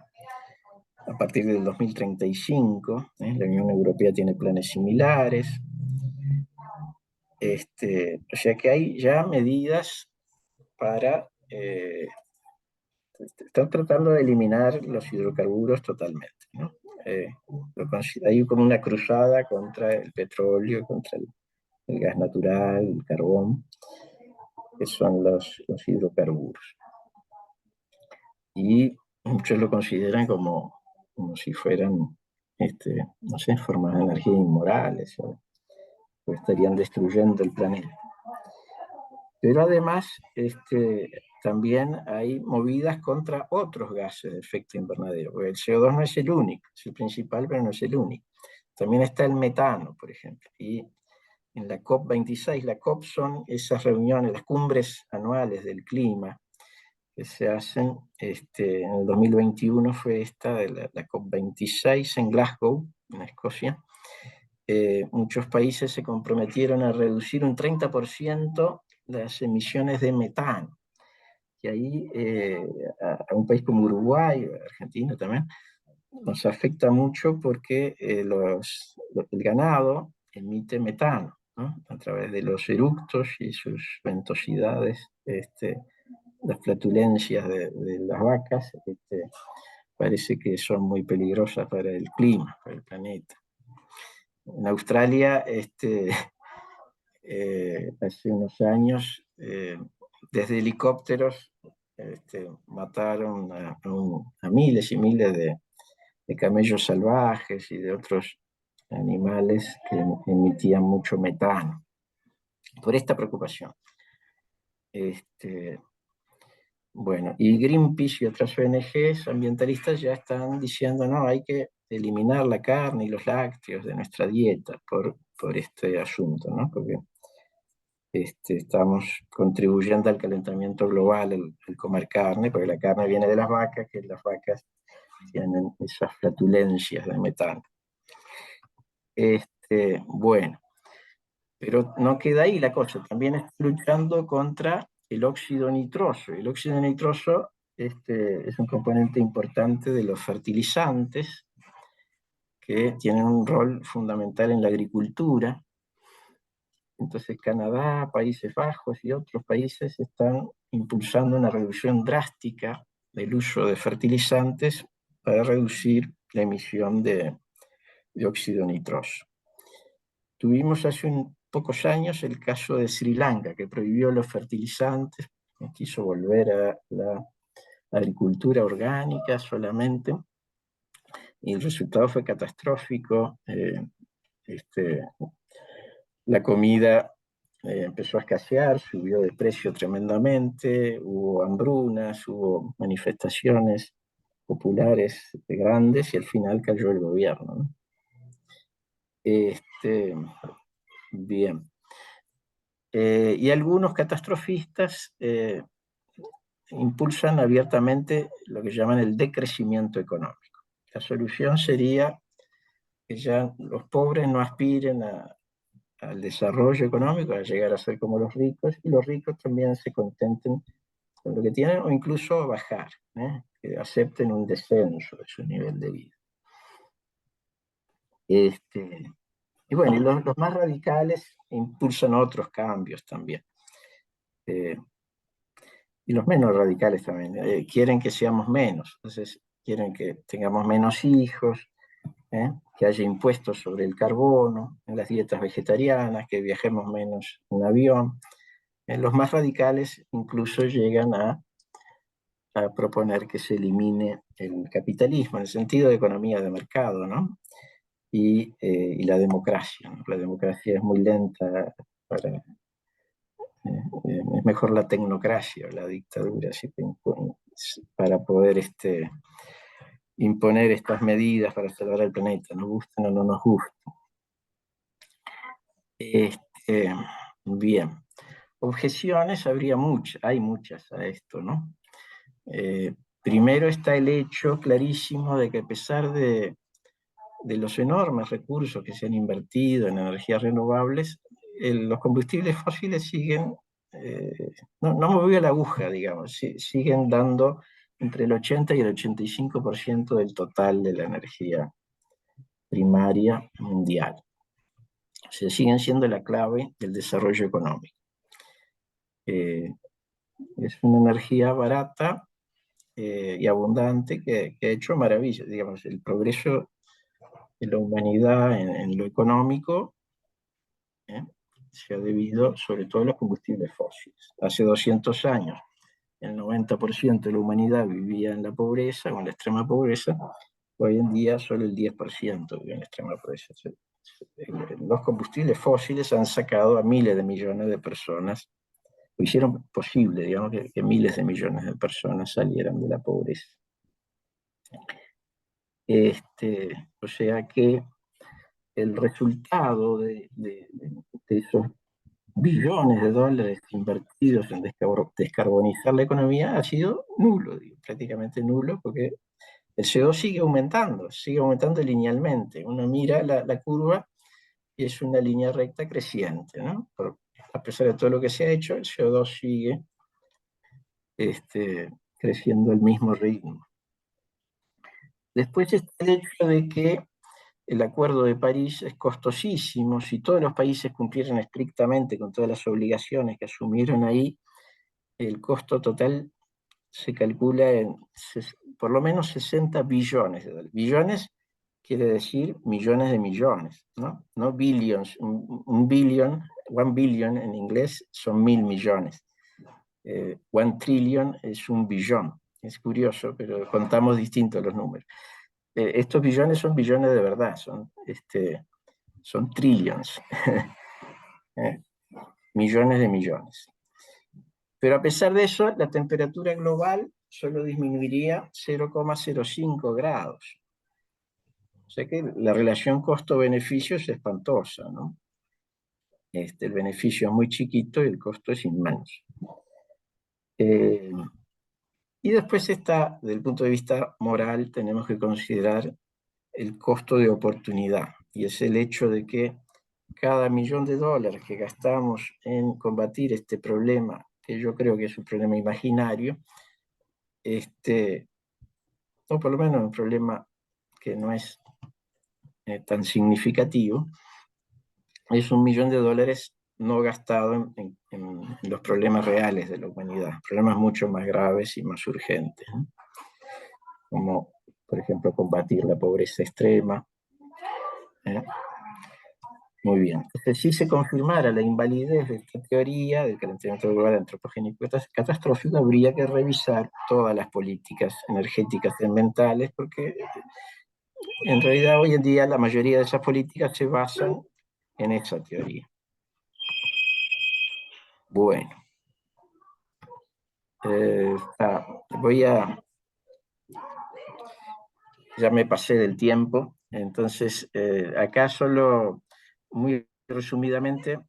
a partir del 2035. La Unión Europea tiene planes similares. O sea que hay ya medidas para... están tratando de eliminar los hidrocarburos totalmente, ¿no? Hay como una cruzada contra el petróleo, contra el gas natural, el carbón, que son los hidrocarburos. Y muchos lo consideran como si fueran, no sé, formas de energía inmorales, o estarían destruyendo el planeta. Pero además, también hay movidas contra otros gases de efecto invernadero, porque el CO2 no es el único, es el principal, pero no es el único. También está el metano, por ejemplo, y en la COP26, la COP son esas reuniones, las cumbres anuales del clima, que se hacen, en el 2021 fue esta, de la COP26 en Glasgow, en Escocia. Muchos países se comprometieron a reducir un 30% las emisiones de metano. Y ahí a un país como Uruguay, Argentina también, nos afecta mucho porque el ganado emite metano, ¿no? A través de los eructos y sus ventosidades, las flatulencias de las vacas, parece que son muy peligrosas para el clima, para el planeta. En Australia, hace unos años, desde helicópteros, mataron a miles y miles de camellos salvajes y de otros animales que emitían mucho metano, por esta preocupación. Bueno, y Greenpeace y otras ONGs ambientalistas ya están diciendo, no, hay que eliminar la carne y los lácteos de nuestra dieta por este asunto, ¿no? Porque estamos contribuyendo al calentamiento global el comer carne, porque la carne viene de las vacas, que las vacas tienen esas flatulencias de metano. Bueno, pero no queda ahí la cosa, también está luchando contra el óxido nitroso. El óxido nitroso es un componente importante de los fertilizantes que tienen un rol fundamental en la agricultura. Entonces Canadá, Países Bajos y otros países están impulsando una reducción drástica del uso de fertilizantes para reducir la emisión de óxido nitroso. Tuvimos hace pocos años el caso de Sri Lanka, que prohibió los fertilizantes, quiso volver a la agricultura orgánica solamente, y el resultado fue catastrófico. La comida empezó a escasear, subió de precio tremendamente, hubo hambrunas, hubo manifestaciones populares grandes y al final cayó el gobierno, ¿no? Bien. Y algunos catastrofistas impulsan abiertamente lo que llaman el decrecimiento económico. La solución sería que ya los pobres no aspiren al desarrollo económico, a llegar a ser como los ricos, y los ricos también se contenten con lo que tienen o incluso bajar, que acepten un descenso de su nivel de vida. Y bueno, y los más radicales impulsan otros cambios también. Y los menos radicales también. Quieren que seamos menos. Entonces, quieren que tengamos menos hijos, que haya impuestos sobre el carbono, en las dietas vegetarianas, que viajemos menos en avión. Los más radicales incluso llegan a proponer que se elimine el capitalismo, en el sentido de economía de mercado, ¿no? Y la democracia, ¿no? La democracia es muy lenta es mejor la tecnocracia o la dictadura para poder imponer estas medidas para salvar el planeta, nos gusten o no nos gusten. Bien, objeciones hay muchas a esto, ¿no? Primero está el hecho clarísimo de que a pesar de de los enormes recursos que se han invertido en energías renovables, los combustibles fósiles siguen, no movió la aguja, digamos, siguen dando entre el 80 y el 85% del total de la energía primaria mundial. O sea, siguen siendo la clave del desarrollo económico. Es una energía barata y abundante que ha hecho maravillas. Digamos, el progreso de la humanidad en lo económico se ha debido sobre todo a los combustibles fósiles. Hace 200 años, el 90% de la humanidad vivía en la pobreza o en la extrema pobreza. Hoy en día solo el 10% vive en la extrema pobreza. Los combustibles fósiles han sacado a miles de millones de personas, o hicieron posible, digamos, que miles de millones de personas salieran de la pobreza. O sea que el resultado de esos billones de dólares invertidos en descarbonizar la economía ha sido nulo, prácticamente nulo, porque el CO2 sigue aumentando linealmente. Uno mira la curva y es una línea recta creciente, ¿no? A pesar de todo lo que se ha hecho, el CO2 sigue creciendo al mismo ritmo. Después está el hecho de que el Acuerdo de París es costosísimo. Si todos los países cumplieran estrictamente con todas las obligaciones que asumieron ahí, el costo total se calcula en por lo menos 60 billones de dólares. Billones quiere decir millones de millones, ¿no? No billions. Un billion, 1 billion en inglés son 1000 millones. 1 trillion es un billón. Es curioso, pero contamos distintos los números. Estos billones son billones de verdad, son trillions, millones de millones. Pero a pesar de eso, la temperatura global solo disminuiría 0,05 grados. O sea que la relación costo-beneficio es espantosa, ¿no? El beneficio es muy chiquito y el costo es inmenso. Y después está, desde el punto de vista moral, tenemos que considerar el costo de oportunidad, y es el hecho de que cada $1.000.000 que gastamos en combatir este problema, que yo creo que es un problema imaginario, o por lo menos un problema que no es tan significativo, es $1.000.000 no gastado en los problemas reales de la humanidad, problemas mucho más graves y más urgentes, ¿no? Como, por ejemplo, combatir la pobreza extrema. Muy bien. Entonces, si se confirmara la invalidez de esta teoría del calentamiento global antropogénico catastrófico, habría que revisar todas las políticas energéticas y ambientales, porque en realidad hoy en día la mayoría de esas políticas se basan en esa teoría. Bueno. Ya me pasé del tiempo, entonces acá solo muy resumidamente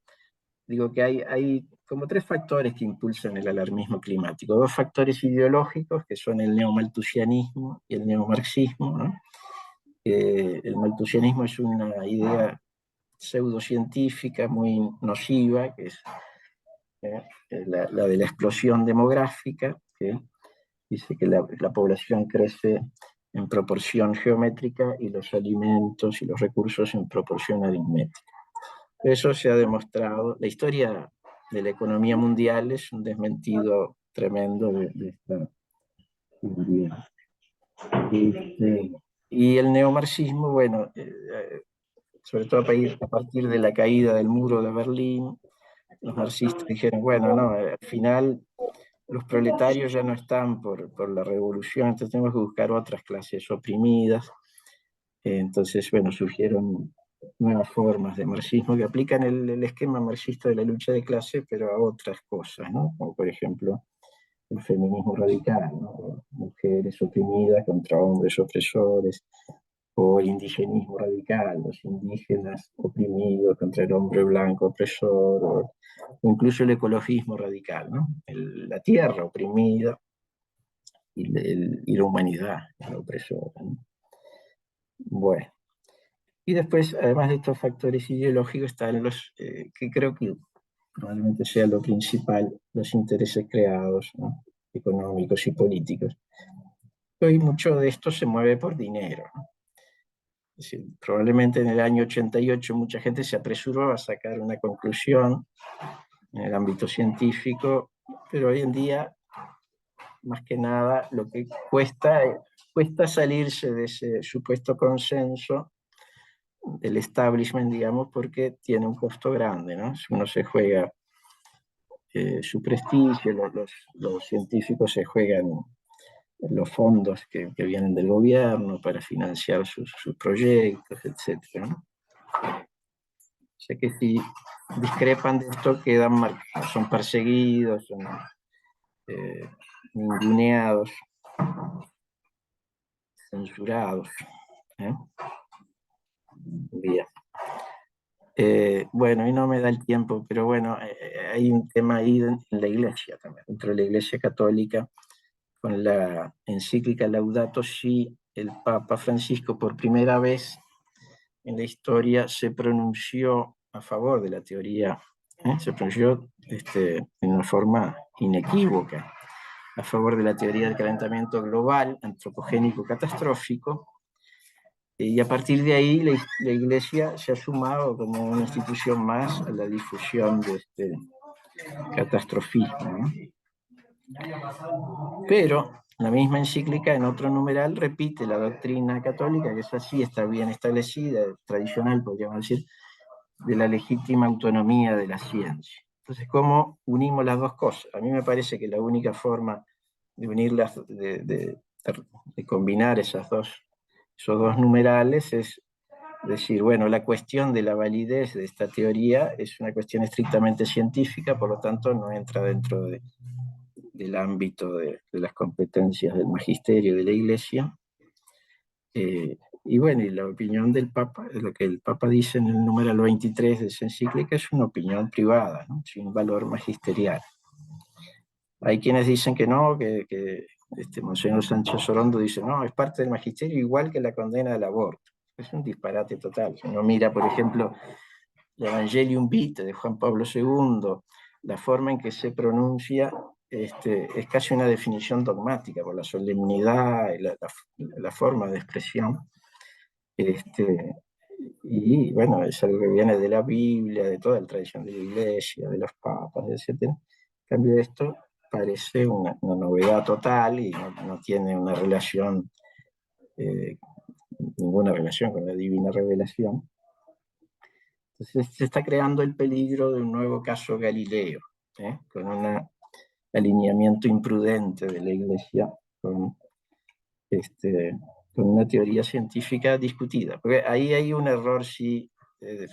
digo que hay como 3 factores que impulsan el alarmismo climático. 2 factores ideológicos, que son el neomalthusianismo y el neomarxismo, ¿no? El malthusianismo es una idea pseudocientífica muy nociva, que es la de la explosión demográfica, que dice que la población crece en proporción geométrica y los alimentos y los recursos en proporción aritmética. Eso se ha demostrado. La historia de la economía mundial es un desmentido tremendo de esta teoría. Y el neomarxismo, bueno, sobre todo a partir de la caída del muro de Berlín, los marxistas dijeron, bueno, no, al final los proletarios ya no están por la revolución, entonces tenemos que buscar otras clases oprimidas. Entonces, bueno, surgieron nuevas formas de marxismo que aplican el esquema marxista de la lucha de clase, pero a otras cosas, ¿no? Como por ejemplo el feminismo radical, ¿no? Mujeres oprimidas contra hombres opresores, o el indigenismo radical, los indígenas oprimidos contra el hombre blanco opresor, o incluso el ecologismo radical, ¿no? La tierra oprimida y la humanidad la opresora, ¿no? Bueno, Y después, además de estos factores ideológicos, están los que creo que probablemente sea lo principal, los intereses creados, ¿no? Económicos y políticos. Hoy mucho de esto se mueve por dinero, ¿no? Es decir, probablemente en el año 88 mucha gente se apresuró a sacar una conclusión en el ámbito científico, pero hoy en día, más que nada, lo que cuesta salirse de ese supuesto consenso del establishment, digamos, porque tiene un costo grande, ¿no? Si uno se juega su prestigio, los científicos se juegan los fondos que vienen del gobierno para financiar sus proyectos, etc., ¿no? O sea que si discrepan de esto quedan marcados, son perseguidos, son ninguneados, censurados, ¿eh? Bien. Bueno, y no me da el tiempo, pero bueno, hay un tema ahí en la Iglesia también, dentro de la Iglesia Católica, con la encíclica Laudato Si, el Papa Francisco por primera vez en la historia se pronunció a favor de la teoría, se pronunció en una forma inequívoca a favor de la teoría del calentamiento global, antropogénico catastrófico, y a partir de ahí la Iglesia se ha sumado como una institución más a la difusión de este catastrofismo, ¿no? Pero la misma encíclica en otro numeral repite la doctrina católica, que es así, está bien establecida, tradicional, podríamos decir, de la legítima autonomía de la ciencia. Entonces, ¿cómo unimos las dos cosas? A mí me parece que la única forma de unirlas, de combinar esos dos numerales es decir, bueno, la cuestión de la validez de esta teoría es una cuestión estrictamente científica, por lo tanto no entra dentro del ámbito de las competencias del magisterio de la Iglesia. Y bueno, y la opinión del Papa, lo que el Papa dice en el número 23 de esa encíclica, es una opinión privada, ¿no? Sin valor magisterial. Hay quienes dicen que no, que Monseñor Sánchez Orondo dice, no, es parte del magisterio igual que la condena del aborto. Es un disparate total. Si uno mira, por ejemplo, el Evangelium Vitae de Juan Pablo II, la forma en que se pronuncia es casi una definición dogmática por la solemnidad y la forma de expresión. Y bueno, es algo que viene de la Biblia, de toda la tradición de la Iglesia, de los papas, etc. En cambio, esto parece una novedad total y no tiene una relación, ninguna relación con la divina revelación. Entonces se está creando el peligro de un nuevo caso Galileo, con un alineamiento imprudente de la Iglesia con, con una teoría científica discutida. Porque ahí hay un error sí,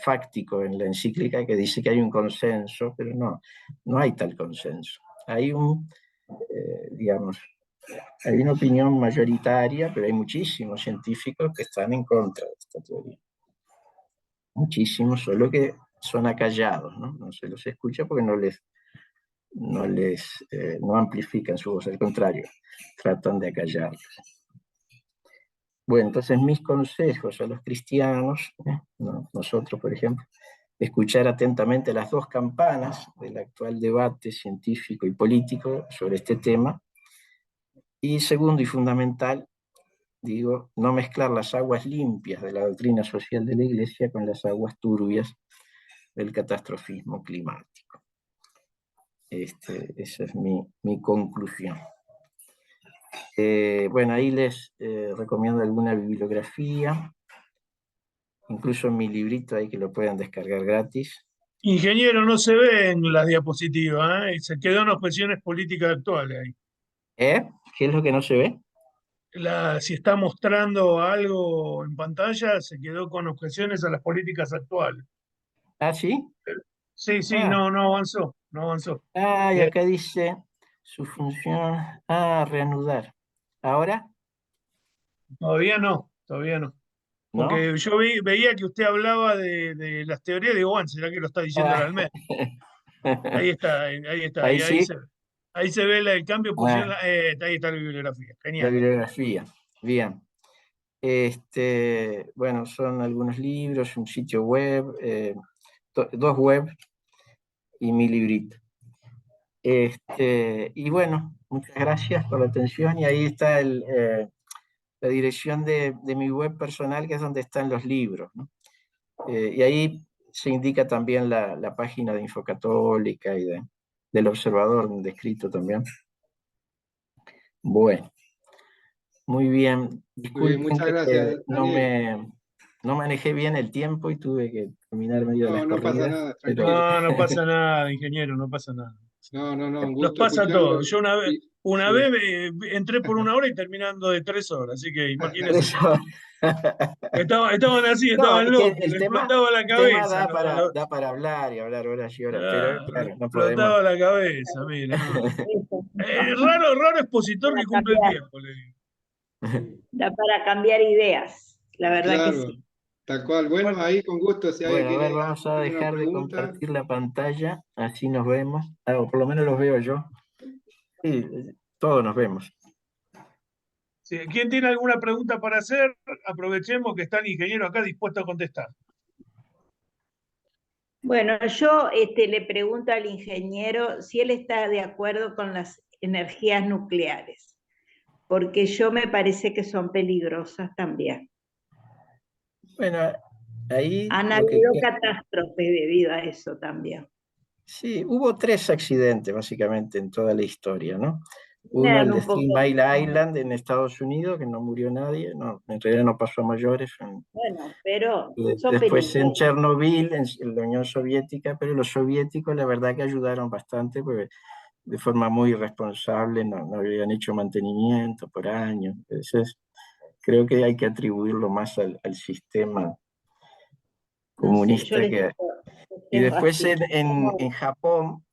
fáctico en la encíclica que dice que hay un consenso, pero no hay tal consenso. Hay digamos, hay una opinión mayoritaria, pero hay muchísimos científicos que están en contra de esta teoría. Muchísimos, solo que son acallados, ¿no? No se los escucha porque no amplifican su voz, al contrario, tratan de acallarlos. Bueno, entonces mis consejos a los cristianos, nosotros por ejemplo, escuchar atentamente las dos campanas del actual debate científico y político sobre este tema, y segundo y fundamental, digo, no mezclar las aguas limpias de la doctrina social de la Iglesia con las aguas turbias del catastrofismo climático. Esa es mi conclusión. Bueno, ahí les recomiendo alguna bibliografía, incluso en mi librito ahí que lo pueden descargar gratis. Ingeniero, no se ve en las diapositivas, ¿eh? Se quedó en objeciones políticas actuales ahí. ¿Qué es lo que no se ve? Si está mostrando algo en pantalla, se quedó con objeciones a las políticas actuales. Ah, sí. Sí, sí, Ah, no avanzó, no avanzó. y Bien. acá dice su función. Reanudar. ¿Ahora? Todavía no, todavía no. ¿No? Porque yo veía que usted hablaba de las teorías, digo, bueno, ¿será que lo está diciendo Ah, realmente? Ahí está, ahí está, ahí ahí sí. se ve. Ahí se ve el cambio de posición, Ah, ahí está la bibliografía. la Genial. bibliografía. Bien. Bueno, son algunos libros, un sitio web, dos web y mi librito. Y bueno, muchas gracias por la atención y ahí está la dirección de mi web personal, que es donde están los libros, ¿no? Y ahí se indica también la página de Infocatólica y del Observador, descrito también. Bueno, muy bien. Muy bien, Disculpen muchas que gracias, Daniel. no manejé bien el tiempo y tuve que terminar medio de las No pasa corridas, nada, pero tranquilo. No, no pasa nada, ingeniero, no pasa nada. No, un Nos gusto pasa a todos. escucharlo. Yo una Sí. vez entré por 1 hora y terminando de 3 horas, así que por imagínese. eso... Estaban así, No, estaban es que locos, el le tema, explotaba la el tema cabeza. da para hablar y hablar horas y horas, pero Le claro, no podemos. explotaba la cabeza, mire, no. Eso, Raro expositor para que cumple el cambiar, tiempo, le digo. da para cambiar ideas, la verdad que Claro, sí. tal cual. Bueno, Bueno, ahí con gusto, si alguien Bueno, a ver, quiere vamos a hacer una dejar de pregunta. compartir la pantalla, así nos vemos. O por lo menos los veo yo. Sí, todos nos vemos. si ¿quién tiene alguna pregunta para hacer? Aprovechemos que está el ingeniero acá dispuesto a contestar. Bueno, yo le pregunto al ingeniero si él está de acuerdo con las energías nucleares, porque yo me parece que son peligrosas también. Bueno, ahí Han lo que... habido catástrofes debido a eso también. Sí, hubo 3 accidentes básicamente en toda la historia, ¿no? Uno, Eran el de un Three poco, Mile Island en Estados Unidos, que no murió nadie, no, en realidad no pasó a mayores. bueno, pero son Después en peligrosas. Chernobyl, en la Unión Soviética, pero los soviéticos la verdad que ayudaron bastante, porque de forma muy irresponsable no habían hecho mantenimiento por años. Entonces, creo que hay que atribuirlo más al sistema No sé, yo comunista. les digo Y que es después así. en Japón,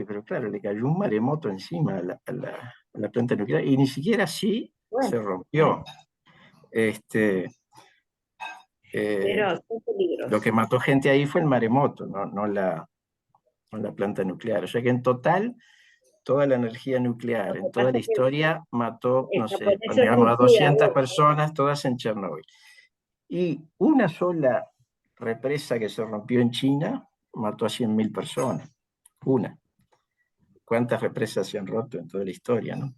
pero claro, le cayó un maremoto encima a la planta nuclear y ni siquiera así se Bueno, rompió. Este, eh, pero son lo que peligrosas. mató gente ahí fue el maremoto, no la planta nuclear. O sea que en total, toda la energía nuclear Lo en que toda pasa la es que historia mató, el no sé, japonés es digamos, muy a 200 cuidadoso. personas, todas en Chernobyl. Y una sola represa que se rompió en China mató a 100.000 personas. Una. ¿Cuántas represas se han roto en toda la historia, no?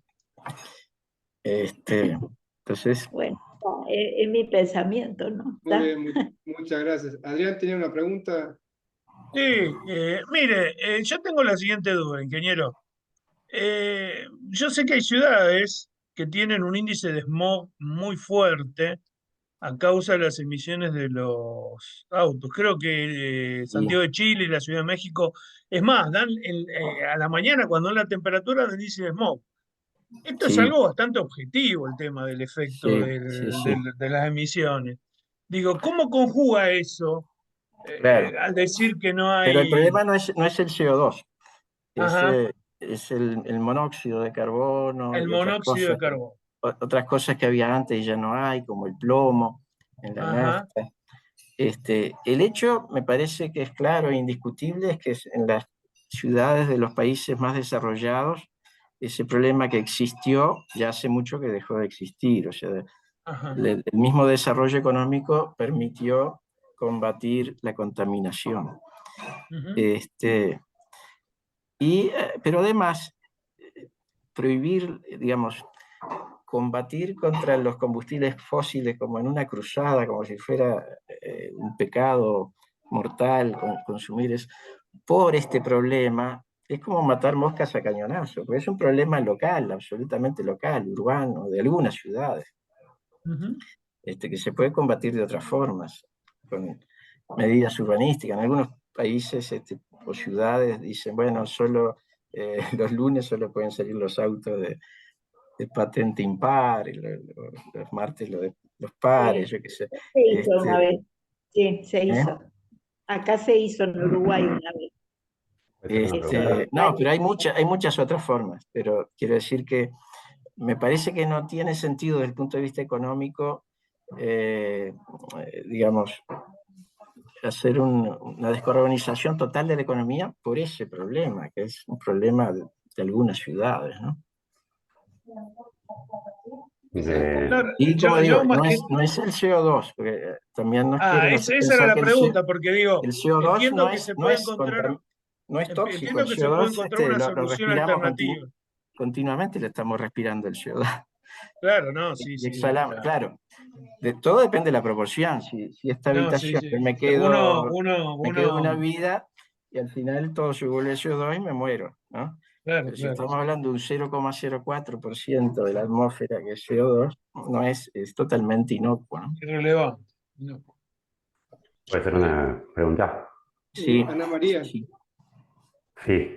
Entonces, Bueno, es mi pensamiento, ¿no? Muy ¿Está? bien, muchas gracias. Adrián tenía una pregunta. Sí, mire, yo tengo la siguiente duda, ingeniero. Yo sé que hay ciudades que tienen un índice de smog muy fuerte a causa de las emisiones de los autos. Creo que y, Santiago de Chile y la Ciudad de México, es más, dan a la mañana cuando dan la temperatura del índice de smog. Esto es sí, algo bastante objetivo, el tema del efecto sí, de las emisiones. Digo, ¿cómo conjuga eso claro. al decir que no Pero el hay... problema no es el CO2, Ajá, es el monóxido de carbono el y monóxido de carbono? otras cosas que había antes y ya no hay, como el plomo en la Ajá, nafta. El hecho, me parece que es claro e indiscutible, es que en las ciudades de los países más desarrollados, ese problema que existió ya hace mucho que dejó de existir. O sea, ajá. el mismo desarrollo económico permitió combatir la contaminación. Ujú, Este, pero además, prohibir, digamos, combatir contra los combustibles fósiles como en una cruzada, como si fuera un pecado mortal consumir eso, por este problema, es como matar moscas a cañonazo, porque es un problema local, absolutamente local, urbano, de algunas ciudades, ujú. que se puede combatir de otras formas, con medidas urbanísticas. En algunos países o ciudades dicen, bueno, solo los lunes solo pueden salir los autos de patente impar, y los martes lo de los pares, Sí, yo qué sé. se hizo una Este, vez. Sí, se ¿eh? hizo. Acá se hizo en Uruguay una vez. Eso, No, pero hay muchas otras formas, pero quiero decir que me parece que no tiene sentido desde el punto de vista económico, digamos, hacer una descarbonización total de la economía por ese problema, que es un problema de algunas ciudades, ¿no? Claro, Y como digo, yo más que... no es el CO2, porque también nos quieren hacer Esa era pensar la que pregunta, porque digo, el CO2 entiendo que se puede encontrar, no es tóxico. El entiendo que se puede CO2 encontrar una lo solución respiramos alternativa. continuamente, le estamos respirando el CO2. Claro, no, sí, Y sí. exhalamos, claro. De todo depende de la proporción. Si esta No, sí, habitación sí. yo me quedo una vida y al final todo se vuelve CO2 y me muero, ¿no? Claro, Pero si claro. estamos hablando de un 0,04% de la atmósfera que es CO2, no es totalmente inocuo, ¿no? Irrelevante. No. ¿Puede ser una pregunta? Sí, Ana María. sí, Sí.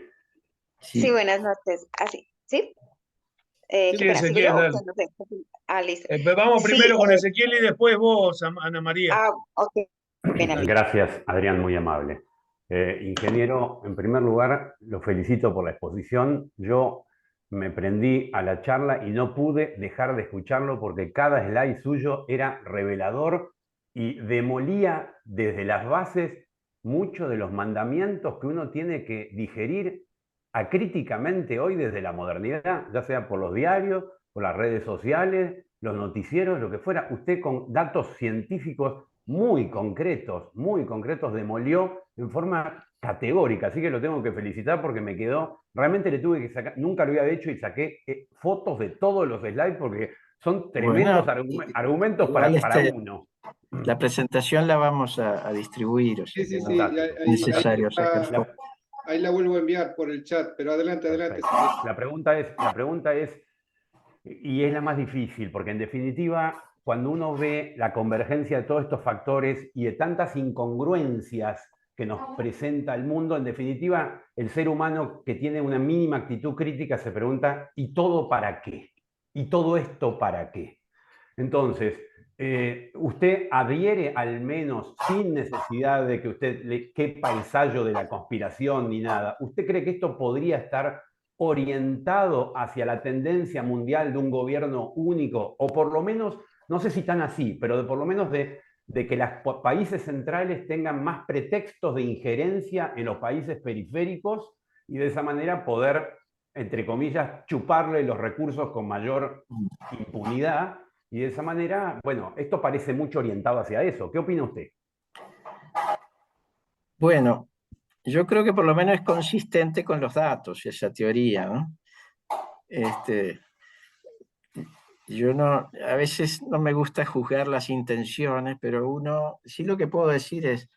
Sí, sí. buenas noches. Así, ¿sí? Sí, Sí, Qué pena, ¿sigo Ezequiel, yo o dale. usted? No sé. Listo. Vamos Sí, primero con Ezequiel y después vos, Ana María. ok, qué pena. Gracias, Adrián, muy amable. Ingeniero, en primer lugar, lo felicito por la exposición. Yo me prendí a la charla y no pude dejar de escucharlo porque cada slide suyo era revelador y demolía desde las bases muchos de los mandamientos que uno tiene que digerir acríticamente hoy desde la modernidad, ya sea por los diarios, por las redes sociales, los noticieros, lo que fuera. Usted con datos científicos muy concretos, demolió en forma categórica, así que lo tengo que felicitar porque me quedó, realmente le tuve que sacar, nunca lo había hecho y saqué fotos de todos los slides porque son tremendos Bueno, argumentos igual para uno. la presentación la vamos a distribuir, o sea Sí, que sí, no sí. es Fantástico, necesario fantástico. sacar Ahí, fotos. ahí la vuelvo a enviar por el chat, pero adelante, adelante. Perfecto. La pregunta es, y es la más difícil, porque en definitiva, cuando uno ve la convergencia de todos estos factores y de tantas incongruencias que nos presenta el mundo, en definitiva, el ser humano que tiene una mínima actitud crítica se pregunta, ¿y todo para qué? ¿Y todo esto para qué? Entonces, usted adhiere al menos sin necesidad de que usted le quepa el sallo de la conspiración ni nada. ¿Usted cree que esto podría estar orientado hacia la tendencia mundial de un gobierno único? O por lo menos, no sé si tan así, pero por lo menos de que los países centrales tengan más pretextos de injerencia en los países periféricos y de esa manera poder, entre comillas, chuparle los recursos con mayor impunidad. Y de esa manera, bueno, esto parece mucho orientado hacia eso. ¿Qué opina usted? Bueno, yo creo que por lo menos es consistente con los datos esa teoría, ¿no? Yo no, a veces no me gusta juzgar las intenciones, pero sí lo que puedo decir es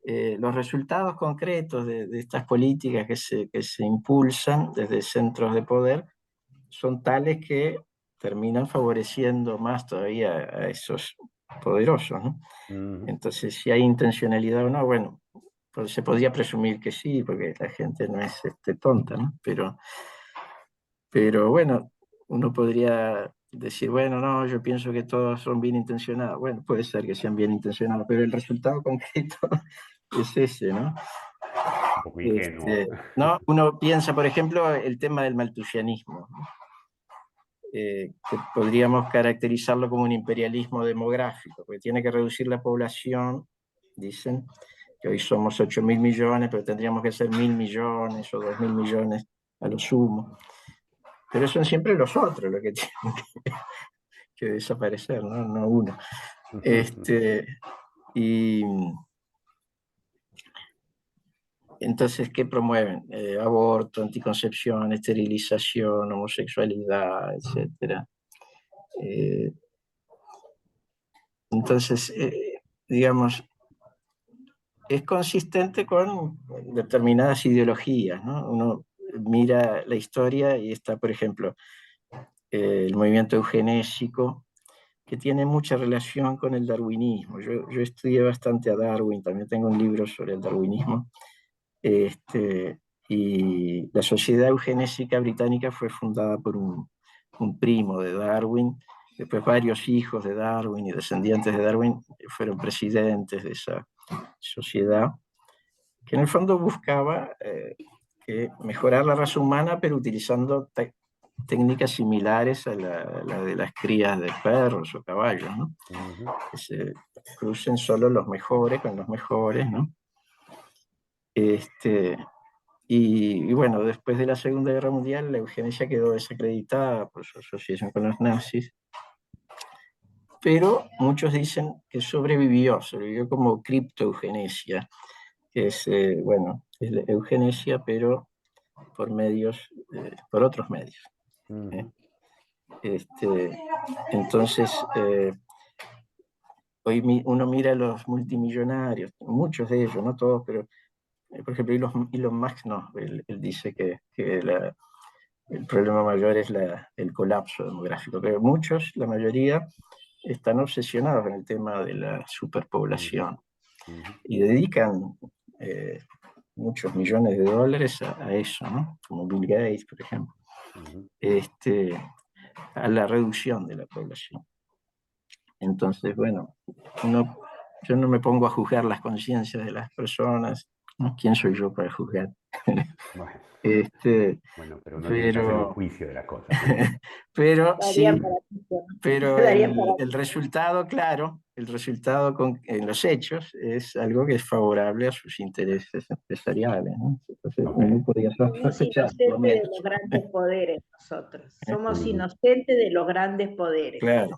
los resultados concretos de estas políticas que se impulsan desde centros de poder son tales que terminan favoreciendo más todavía a esos poderosos, ¿no? Entonces, si hay intencionalidad o no, bueno, pues se podría presumir que sí, porque la gente no es tonta, ¿no? Pero bueno, uno podría decir, bueno, no, yo pienso que todos son bien intencionados. Bueno, puede ser que sean bien intencionados, pero el resultado concreto es ese, ¿no? Un poco ingenuo. ¿No? Uno piensa, por ejemplo, el tema del maltusianismo, ¿no? Que podríamos caracterizarlo como un imperialismo demográfico, porque tiene que reducir la población, dicen, que hoy somos 8.000 millones, pero tendríamos que ser 1.000 millones o 2.000 millones a lo sumo. Pero son siempre los otros los que tienen que desaparecer, ¿no? No uno. Y entonces, ¿qué promueven? Aborto, anticoncepción, esterilización, homosexualidad, etc. Entonces, digamos, es consistente con determinadas ideologías, ¿no? Uno mira la historia y está, por ejemplo, el movimiento eugenésico, que tiene mucha relación con el darwinismo. Yo estudié bastante a Darwin, también tengo un libro sobre el darwinismo. Y la Sociedad Eugenésica Británica fue fundada por un primo de Darwin. Después varios hijos de Darwin y descendientes de Darwin fueron presidentes de esa sociedad, que en el fondo buscaba que mejorar la raza humana, pero utilizando técnicas similares a la de las crías de perros o caballos, ¿no? Que se crucen solo los mejores con los mejores, ¿no? Y bueno, después de la Segunda Guerra Mundial, la eugenesia quedó desacreditada por su asociación con los nazis. pero muchos dicen que sobrevivió como criptoeugenesia, que es, bueno, es la eugenesia, pero por por otros medios. ¿eh? Entonces, hoy uno mira a los multimillonarios, muchos de ellos, no todos, pero por ejemplo, Elon Musk no, él dice que el problema mayor es el colapso demográfico, pero muchos, la mayoría, están obsesionados con el tema de la superpoblación y dedican muchos millones de dólares a eso, ¿no? Como Bill Gates, por ejemplo, a la reducción de la población. Entonces, bueno, yo no me pongo a juzgar las conciencias de las personas, ¿no? ¿Quién soy yo para juzgar? Bueno, bueno, pero uno tiene que hacer un juicio de las cosas, ¿no? Pero sí, pero Daría para el resultado, claro, el resultado en los hechos es algo que es favorable a sus intereses empresariales, ¿no? Entonces, uno podría Somos sospechar, por lo inocentes de menos. los grandes poderes nosotros. Somos inocentes de los grandes poderes. Claro,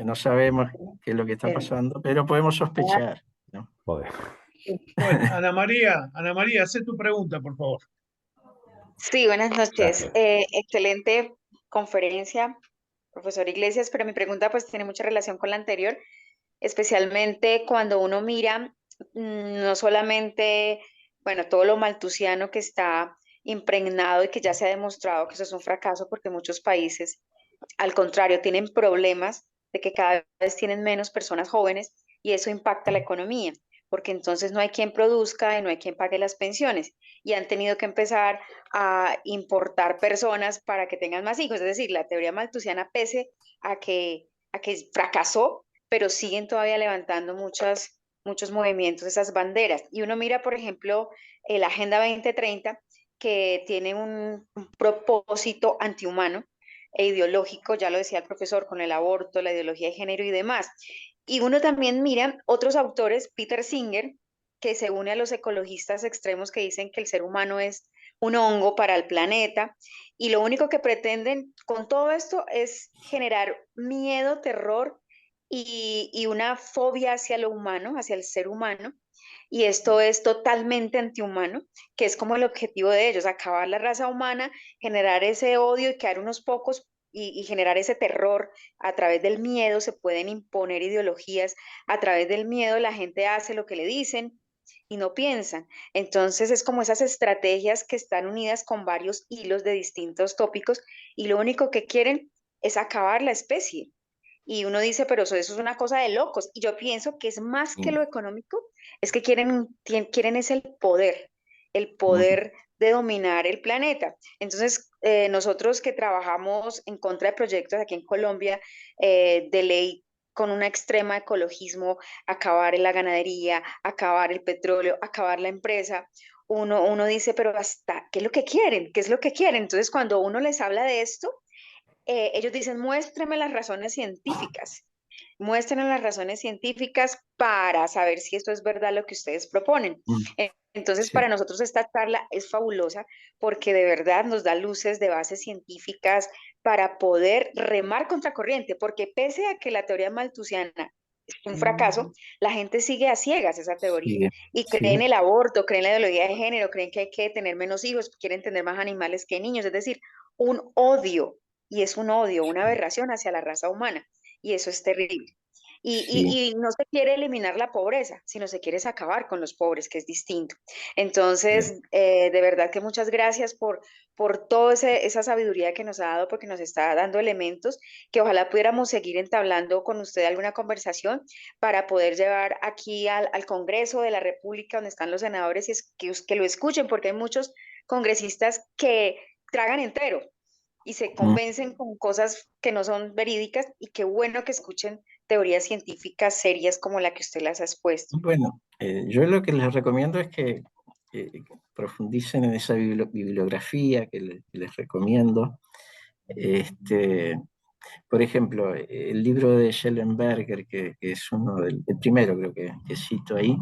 no sabemos qué es lo que está pasando, pero podemos sospechar, ¿no? Joder. Bueno, Ana María, haz tu pregunta, por favor. Sí, buenas noches. Gracias. Excelente conferencia, profesor Iglesias, pero mi pregunta pues tiene mucha relación con la anterior, especialmente cuando uno mira no solamente, bueno, todo lo maltusiano que está impregnado y que ya se ha demostrado que eso es un fracaso porque muchos países, al contrario, tienen problemas de que cada vez tienen menos personas jóvenes y eso impacta la economía, porque entonces no hay quien produzca y no hay quien pague las pensiones y han tenido que empezar a importar personas para que tengan más hijos. Es decir, la teoría maltusiana, pese a que fracasó, pero siguen todavía levantando muchos movimientos, esas banderas. Y uno mira, por ejemplo, la Agenda 2030, que tiene un propósito antihumano e ideológico, ya lo decía el profesor, con el aborto, la ideología de género y demás. Y uno también mira otros autores, Peter Singer, que se une a los ecologistas extremos que dicen que el ser humano es un hongo para el planeta, y lo único que pretenden con todo esto es generar miedo, terror y una fobia hacia lo humano, hacia el ser humano, y esto es totalmente antihumano, que es como el objetivo de ellos, acabar la raza humana, generar ese odio y quedar unos pocos y generar ese terror a través del miedo. Se pueden imponer ideologías a través del miedo, la gente hace lo que le dicen y no piensan. Entonces es como esas estrategias que están unidas con varios hilos de distintos tópicos y lo único que quieren es acabar la especie. Y uno dice, pero eso es una cosa de locos. Y yo pienso que es más que lo económico, es que quieren es el poder de dominar el planeta. Entonces, nosotros que trabajamos en contra de proyectos aquí en Colombia, de ley con un extrema ecologismo, acabar en la ganadería, acabar el petróleo, acabar la empresa, uno dice, pero hasta, ¿qué es lo que quieren? ¿Qué es lo que quieren? Entonces, cuando uno les habla de esto, ellos dicen, muéstrame las razones científicas, muéstrenos las razones científicas para saber si esto es verdad lo que ustedes proponen. Entonces, Sí. para nosotros esta charla es fabulosa porque de verdad nos da luces de bases científicas para poder remar contracorriente, porque pese a que la teoría maltusiana es un fracaso, la gente sigue a ciegas esa teoría Sí, y sí, creen en el aborto, creen en la ideología de género, creen que hay que tener menos hijos, quieren tener más animales que niños, es decir, un odio, y es un odio, una aberración hacia la raza humana, y eso es terrible. sí. Y no se quiere eliminar la pobreza, sino se quiere acabar con los pobres, que es distinto. Entonces, de verdad que muchas gracias por toda esa sabiduría que nos ha dado, porque nos está dando elementos que ojalá pudiéramos seguir entablando con usted alguna conversación para poder llevar aquí al Congreso de la República, donde están los senadores, y es que lo escuchen, porque hay muchos congresistas que tragan entero y se convencen con cosas que no son verídicas, y qué bueno que escuchen teorías científicas serias como la que usted las ha expuesto. Bueno, yo lo que les recomiendo es que profundicen en esa bibliografía que les recomiendo. Por ejemplo, el libro de Schellenberger, que es el primero creo que cito ahí,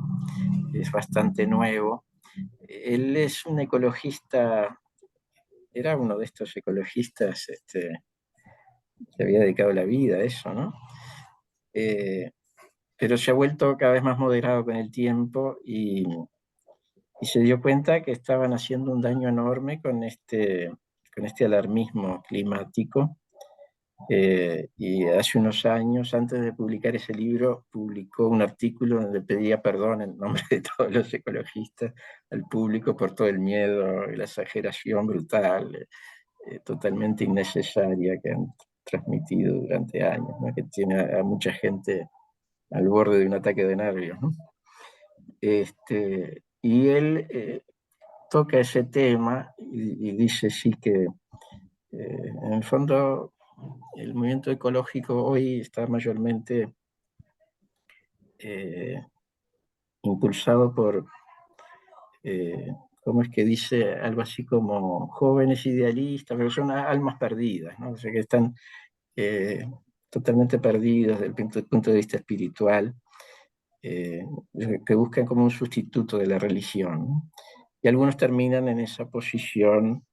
es bastante nuevo. Él es un ecologista, era uno de estos ecologistas que había dedicado la vida a eso, ¿no? pero se ha vuelto cada vez más moderado con el tiempo y se dio cuenta que estaban haciendo un daño enorme con este alarmismo climático. Y hace unos años, antes de publicar ese libro, publicó un artículo donde pedía perdón en nombre de todos los ecologistas al público por todo el miedo y la exageración brutal, totalmente innecesaria que han transmitido durante años, ¿no? Que tiene a mucha gente al borde de un ataque de nervios, ¿no? Y él toca ese tema y dice sí que en el fondo el movimiento ecológico hoy está mayormente impulsado por, ¿cómo es que dice? Algo así como jóvenes idealistas, pero son almas perdidas, ¿no? O sea, que están totalmente perdidos desde el punto de vista espiritual, que buscan como un sustituto de la religión, ¿no? Y algunos terminan en esa posición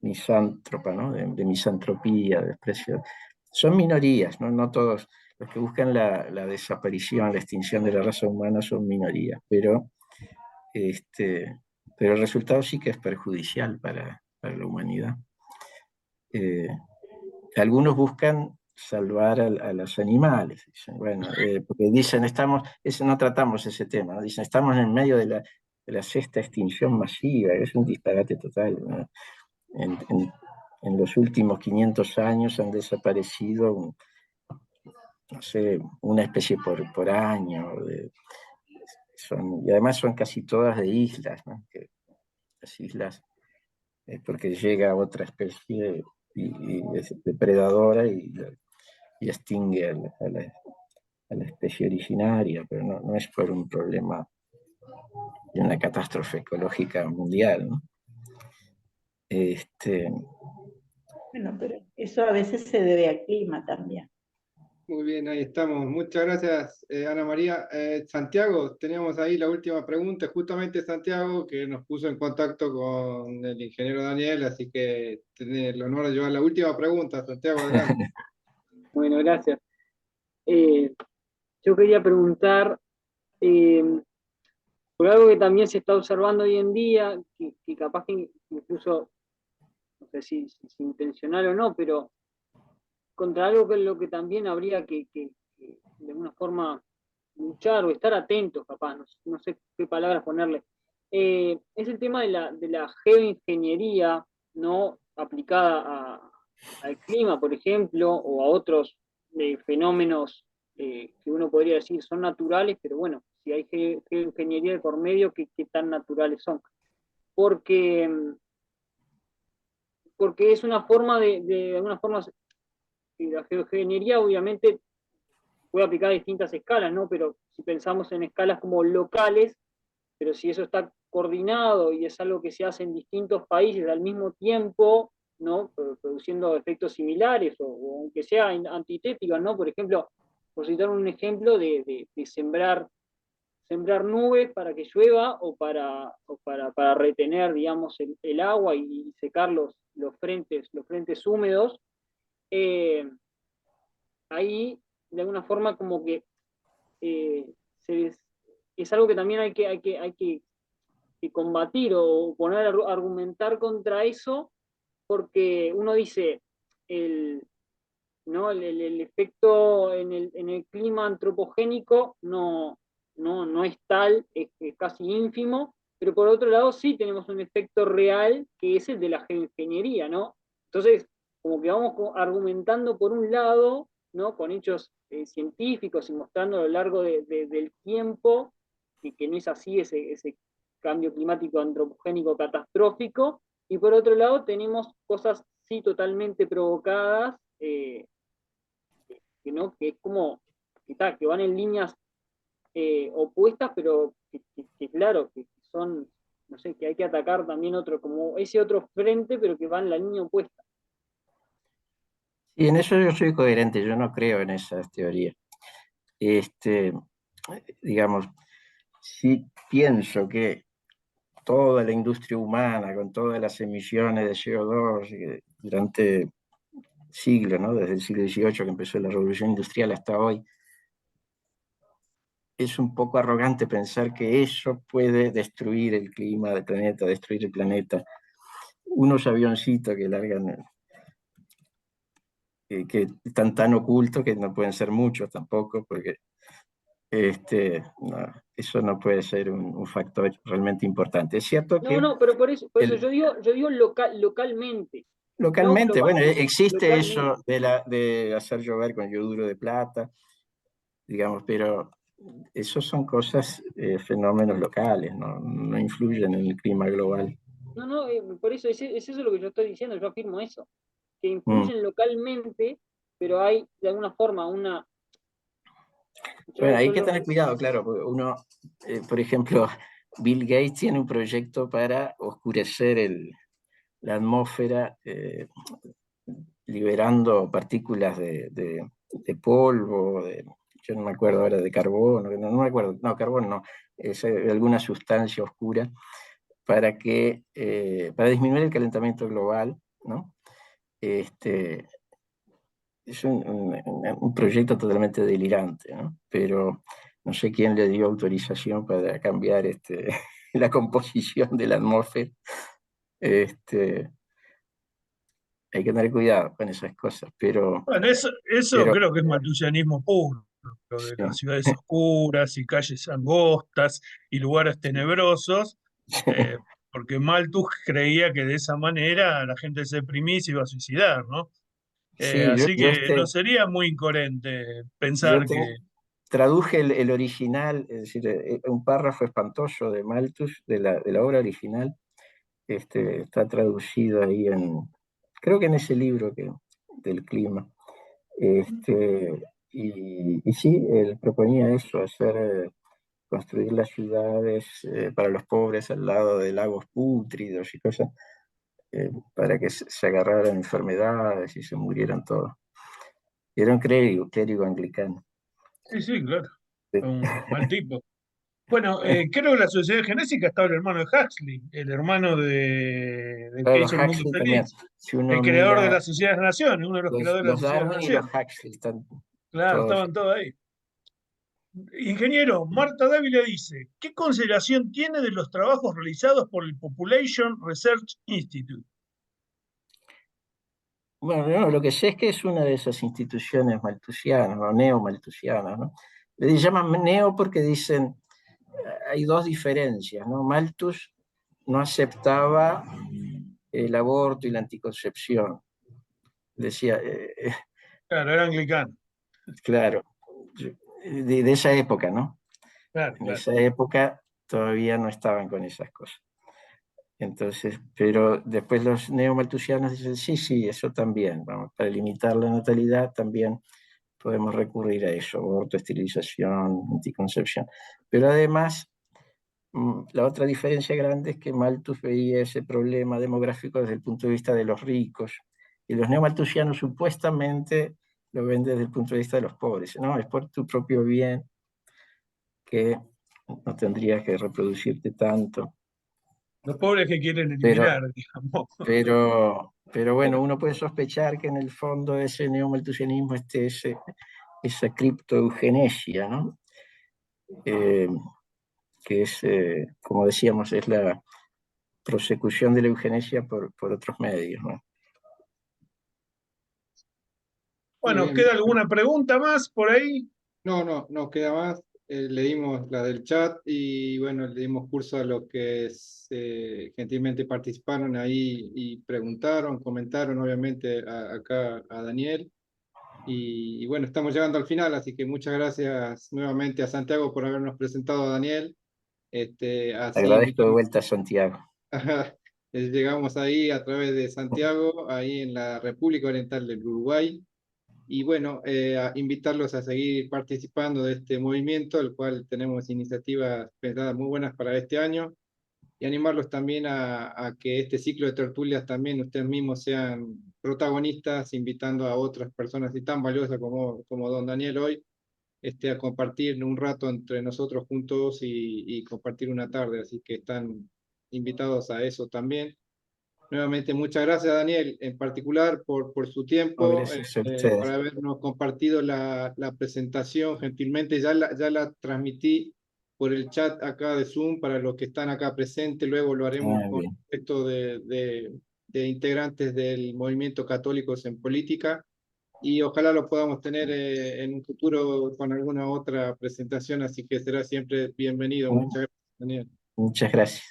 misántropa, ¿no? De misantropía, de desprecio. Son minorías, ¿no? No todos. Los que buscan la desaparición, la extinción de la raza humana son minorías, pero el resultado sí que es perjudicial para la humanidad. Algunos buscan salvar a los animales, dicen, bueno, porque dicen, no tratamos ese tema, ¿no? Dicen, estamos en medio de la sexta extinción masiva, es un disparate total, ¿no? En los últimos 500 años han desaparecido, no sé, una especie por año, y además son casi todas de islas, ¿no? Las islas, porque llega otra especie y es depredadora y extingue a la especie originaria, pero no es por un problema de una catástrofe ecológica mundial, ¿no? Bueno, pero eso a veces se debe al clima también. Muy bien, ahí estamos. Muchas gracias, Ana María. Santiago, teníamos ahí la última pregunta, justamente Santiago, que nos puso en contacto con el ingeniero Daniel, así que tenés el honor de llevar la última pregunta, Santiago, adelante. Bueno, gracias. Yo quería preguntar por algo que también se está observando hoy en día, que capaz que incluso, no sé si es intencional o no, pero contra algo que es lo que también habría que de alguna forma luchar o estar atentos, capaz, no sé qué palabras ponerle. Es el tema de la geoingeniería, ¿no? Aplicada al clima, por ejemplo, o a otros fenómenos que uno podría decir son naturales, pero bueno, si hay geoingeniería de por medio, ¿qué tan naturales son? Porque es una forma de alguna forma, la geoingeniería obviamente puede aplicar a distintas escalas, ¿no? Pero si pensamos en escalas como locales, pero si eso está coordinado y es algo que se hace en distintos países al mismo tiempo, ¿no? Produciendo efectos similares o aunque sea antitéticos, ¿no? Por ejemplo, por citar un ejemplo de sembrar nubes para que llueva o para retener, digamos, el agua y secar los frentes húmedos, ahí de alguna forma como que es algo que también hay que combatir o poner a argumentar contra eso, porque uno dice, ¿no? el efecto en el clima antropogénico no es tal, es casi ínfimo, pero por otro lado sí tenemos un efecto real que es el de la geoingeniería, ¿no? Entonces, como que vamos argumentando por un lado, ¿no? Con hechos científicos y mostrando a lo largo del tiempo que no es así ese cambio climático antropogénico catastrófico, y por otro lado tenemos cosas sí totalmente provocadas, ¿no? Que es como que van en líneas opuestas, pero claro, que son, no sé, que hay que atacar también otro, como ese otro frente, pero que va en la línea opuesta. Y en eso yo soy coherente, yo no creo en esas teorías. Digamos, sí pienso que toda la industria humana, con todas las emisiones de CO2 durante siglos, ¿no? Desde el siglo XVIII que empezó la revolución industrial hasta hoy, es un poco arrogante pensar que eso puede destruir el clima del planeta, destruir el planeta. Unos avioncitos que largan, que están tan ocultos que no pueden ser muchos tampoco, porque no, eso no puede ser un factor realmente importante. Es cierto No, que no, pero por eso el, yo digo localmente, no localmente, bueno, globalmente, existe localmente. eso de hacer llover con yoduro de plata, digamos, pero esos son cosas, fenómenos locales, no influyen en el clima global. No, no, por eso es eso lo que yo estoy diciendo, yo afirmo eso, que Mm. influyen localmente, pero hay de alguna forma una... Bueno, hay yo que lo tener que... cuidado, claro, porque uno, por ejemplo, Bill Gates tiene un proyecto para oscurecer la atmósfera, liberando partículas de polvo, yo no me acuerdo ahora de carbono, no me acuerdo, no, carbono no, es alguna sustancia oscura para disminuir el calentamiento global, ¿no? Es un proyecto totalmente delirante, ¿no? Pero no sé quién le dio autorización para cambiar la composición de la atmósfera. Este, Hay que tener cuidado con esas cosas, Bueno, eso pero creo que es maltusianismo puro, lo de sí, las ciudades oscuras y calles angostas y lugares tenebrosos, eh, porque Malthus creía que de esa manera la gente se deprimía y se iba a suicidar, ¿no? sí, Así que no sería muy incoherente yo pensar que, traduje el original, es decir, un párrafo espantoso de Malthus, de la obra original, está traducido ahí creo que en ese libro del clima. Y sí, él proponía eso, construir las ciudades para los pobres al lado de lagos pútridos y cosas, para que se agarraran enfermedades y se murieran todos. Era un clérigo anglicano. sí, sí, claro, Sí. un mal tipo. Bueno, creo que la sociedad genésica estaba el hermano de Huxley, el hermano del que Claro, hizo El Mundo Huxley también. Feliz, Si el uno creador de mira la Sociedad de las Naciones, uno de los creadores de la los Sociedad de las Darwin y los Naciones. Huxley, están Claro, todos. estaban todos ahí. Ingeniero, Marta Dávila dice, ¿qué consideración tiene de los trabajos realizados por el Population Research Institute? Bueno, no, lo que sé es que es una de esas instituciones malthusianas o neo-malthusianas, ¿no? Le llaman neo porque dicen, hay dos diferencias, ¿no? Malthus no aceptaba el aborto y la anticoncepción. Decía, Claro, era anglicano. claro, de esa época, ¿no? Claro, En claro. esa época todavía no estaban con esas cosas. Entonces, pero después los neomalthusianos dicen, sí, sí, eso también, vamos, para limitar la natalidad también podemos recurrir a eso, aborto, esterilización, anticoncepción. Pero además, la otra diferencia grande es que Malthus veía ese problema demográfico desde el punto de vista de los ricos, y los neomalthusianos supuestamente lo ven desde el punto de vista de los pobres. No, es por tu propio bien que no tendrías que reproducirte tanto. Los pobres que quieren Pero, eliminar, digamos. pero bueno, uno puede sospechar que en el fondo de ese neomalthusianismo esté esa criptoeugenesia, ¿no? Eh, que es, como decíamos, es la prosecución de la eugenesia por otros medios, ¿no? Muy Bueno, bien. ¿queda alguna pregunta más por ahí? No, no, no queda más. Leímos la del chat y bueno, le dimos curso a los que gentilmente participaron ahí y preguntaron, comentaron obviamente acá a Daniel. Y bueno, estamos llegando al final, así que muchas gracias nuevamente a Santiago por habernos presentado a Daniel. Así Agradezco de invitamos, vuelta a Santiago. llegamos ahí a través de Santiago, ahí en la República Oriental del Uruguay. Y bueno, a invitarlos a seguir participando de este movimiento, el cual tenemos iniciativas pensadas muy buenas para este año, y animarlos también a que este ciclo de tertulias también ustedes mismos sean protagonistas, invitando a otras personas y tan valiosas como don Daniel hoy, a compartir un rato entre nosotros juntos y compartir una tarde, así que están invitados a eso también. Nuevamente, muchas gracias, Daniel, en particular por su No, tiempo, gracias a por ustedes. habernos compartido la presentación. Gentilmente ya la transmití por el chat acá de Zoom para los que están acá presentes. Luego lo haremos con Bien. respecto de integrantes del Movimiento Católicos en Política. Y ojalá lo podamos tener en un futuro con alguna otra presentación, así que será siempre bienvenido. Muchas gracias, Daniel. Muchas gracias.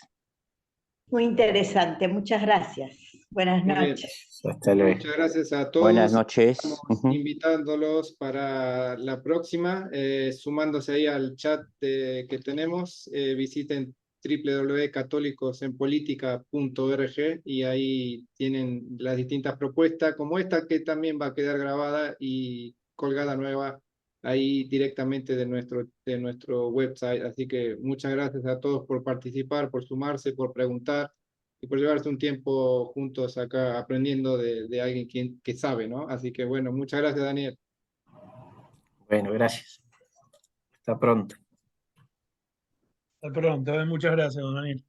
Muy interesante, muchas gracias. Buenas Muy bien. noches. Hasta luego. Muchas gracias a Buenas todos. noches. Estamos Ujú. invitándolos para la próxima, sumándose ahí al chat que tenemos. Visiten www.catolicosenpolitica.org y ahí tienen las distintas propuestas, como esta que también va a quedar grabada y colgada nueva ahí directamente de nuestro website. Así que muchas gracias a todos por participar, por sumarse, por preguntar y por llevarse un tiempo juntos acá aprendiendo de alguien que sabe, ¿no? Así que bueno, muchas gracias, Daniel. Bueno, gracias. Hasta pronto. Hasta pronto, muchas gracias, don Daniel.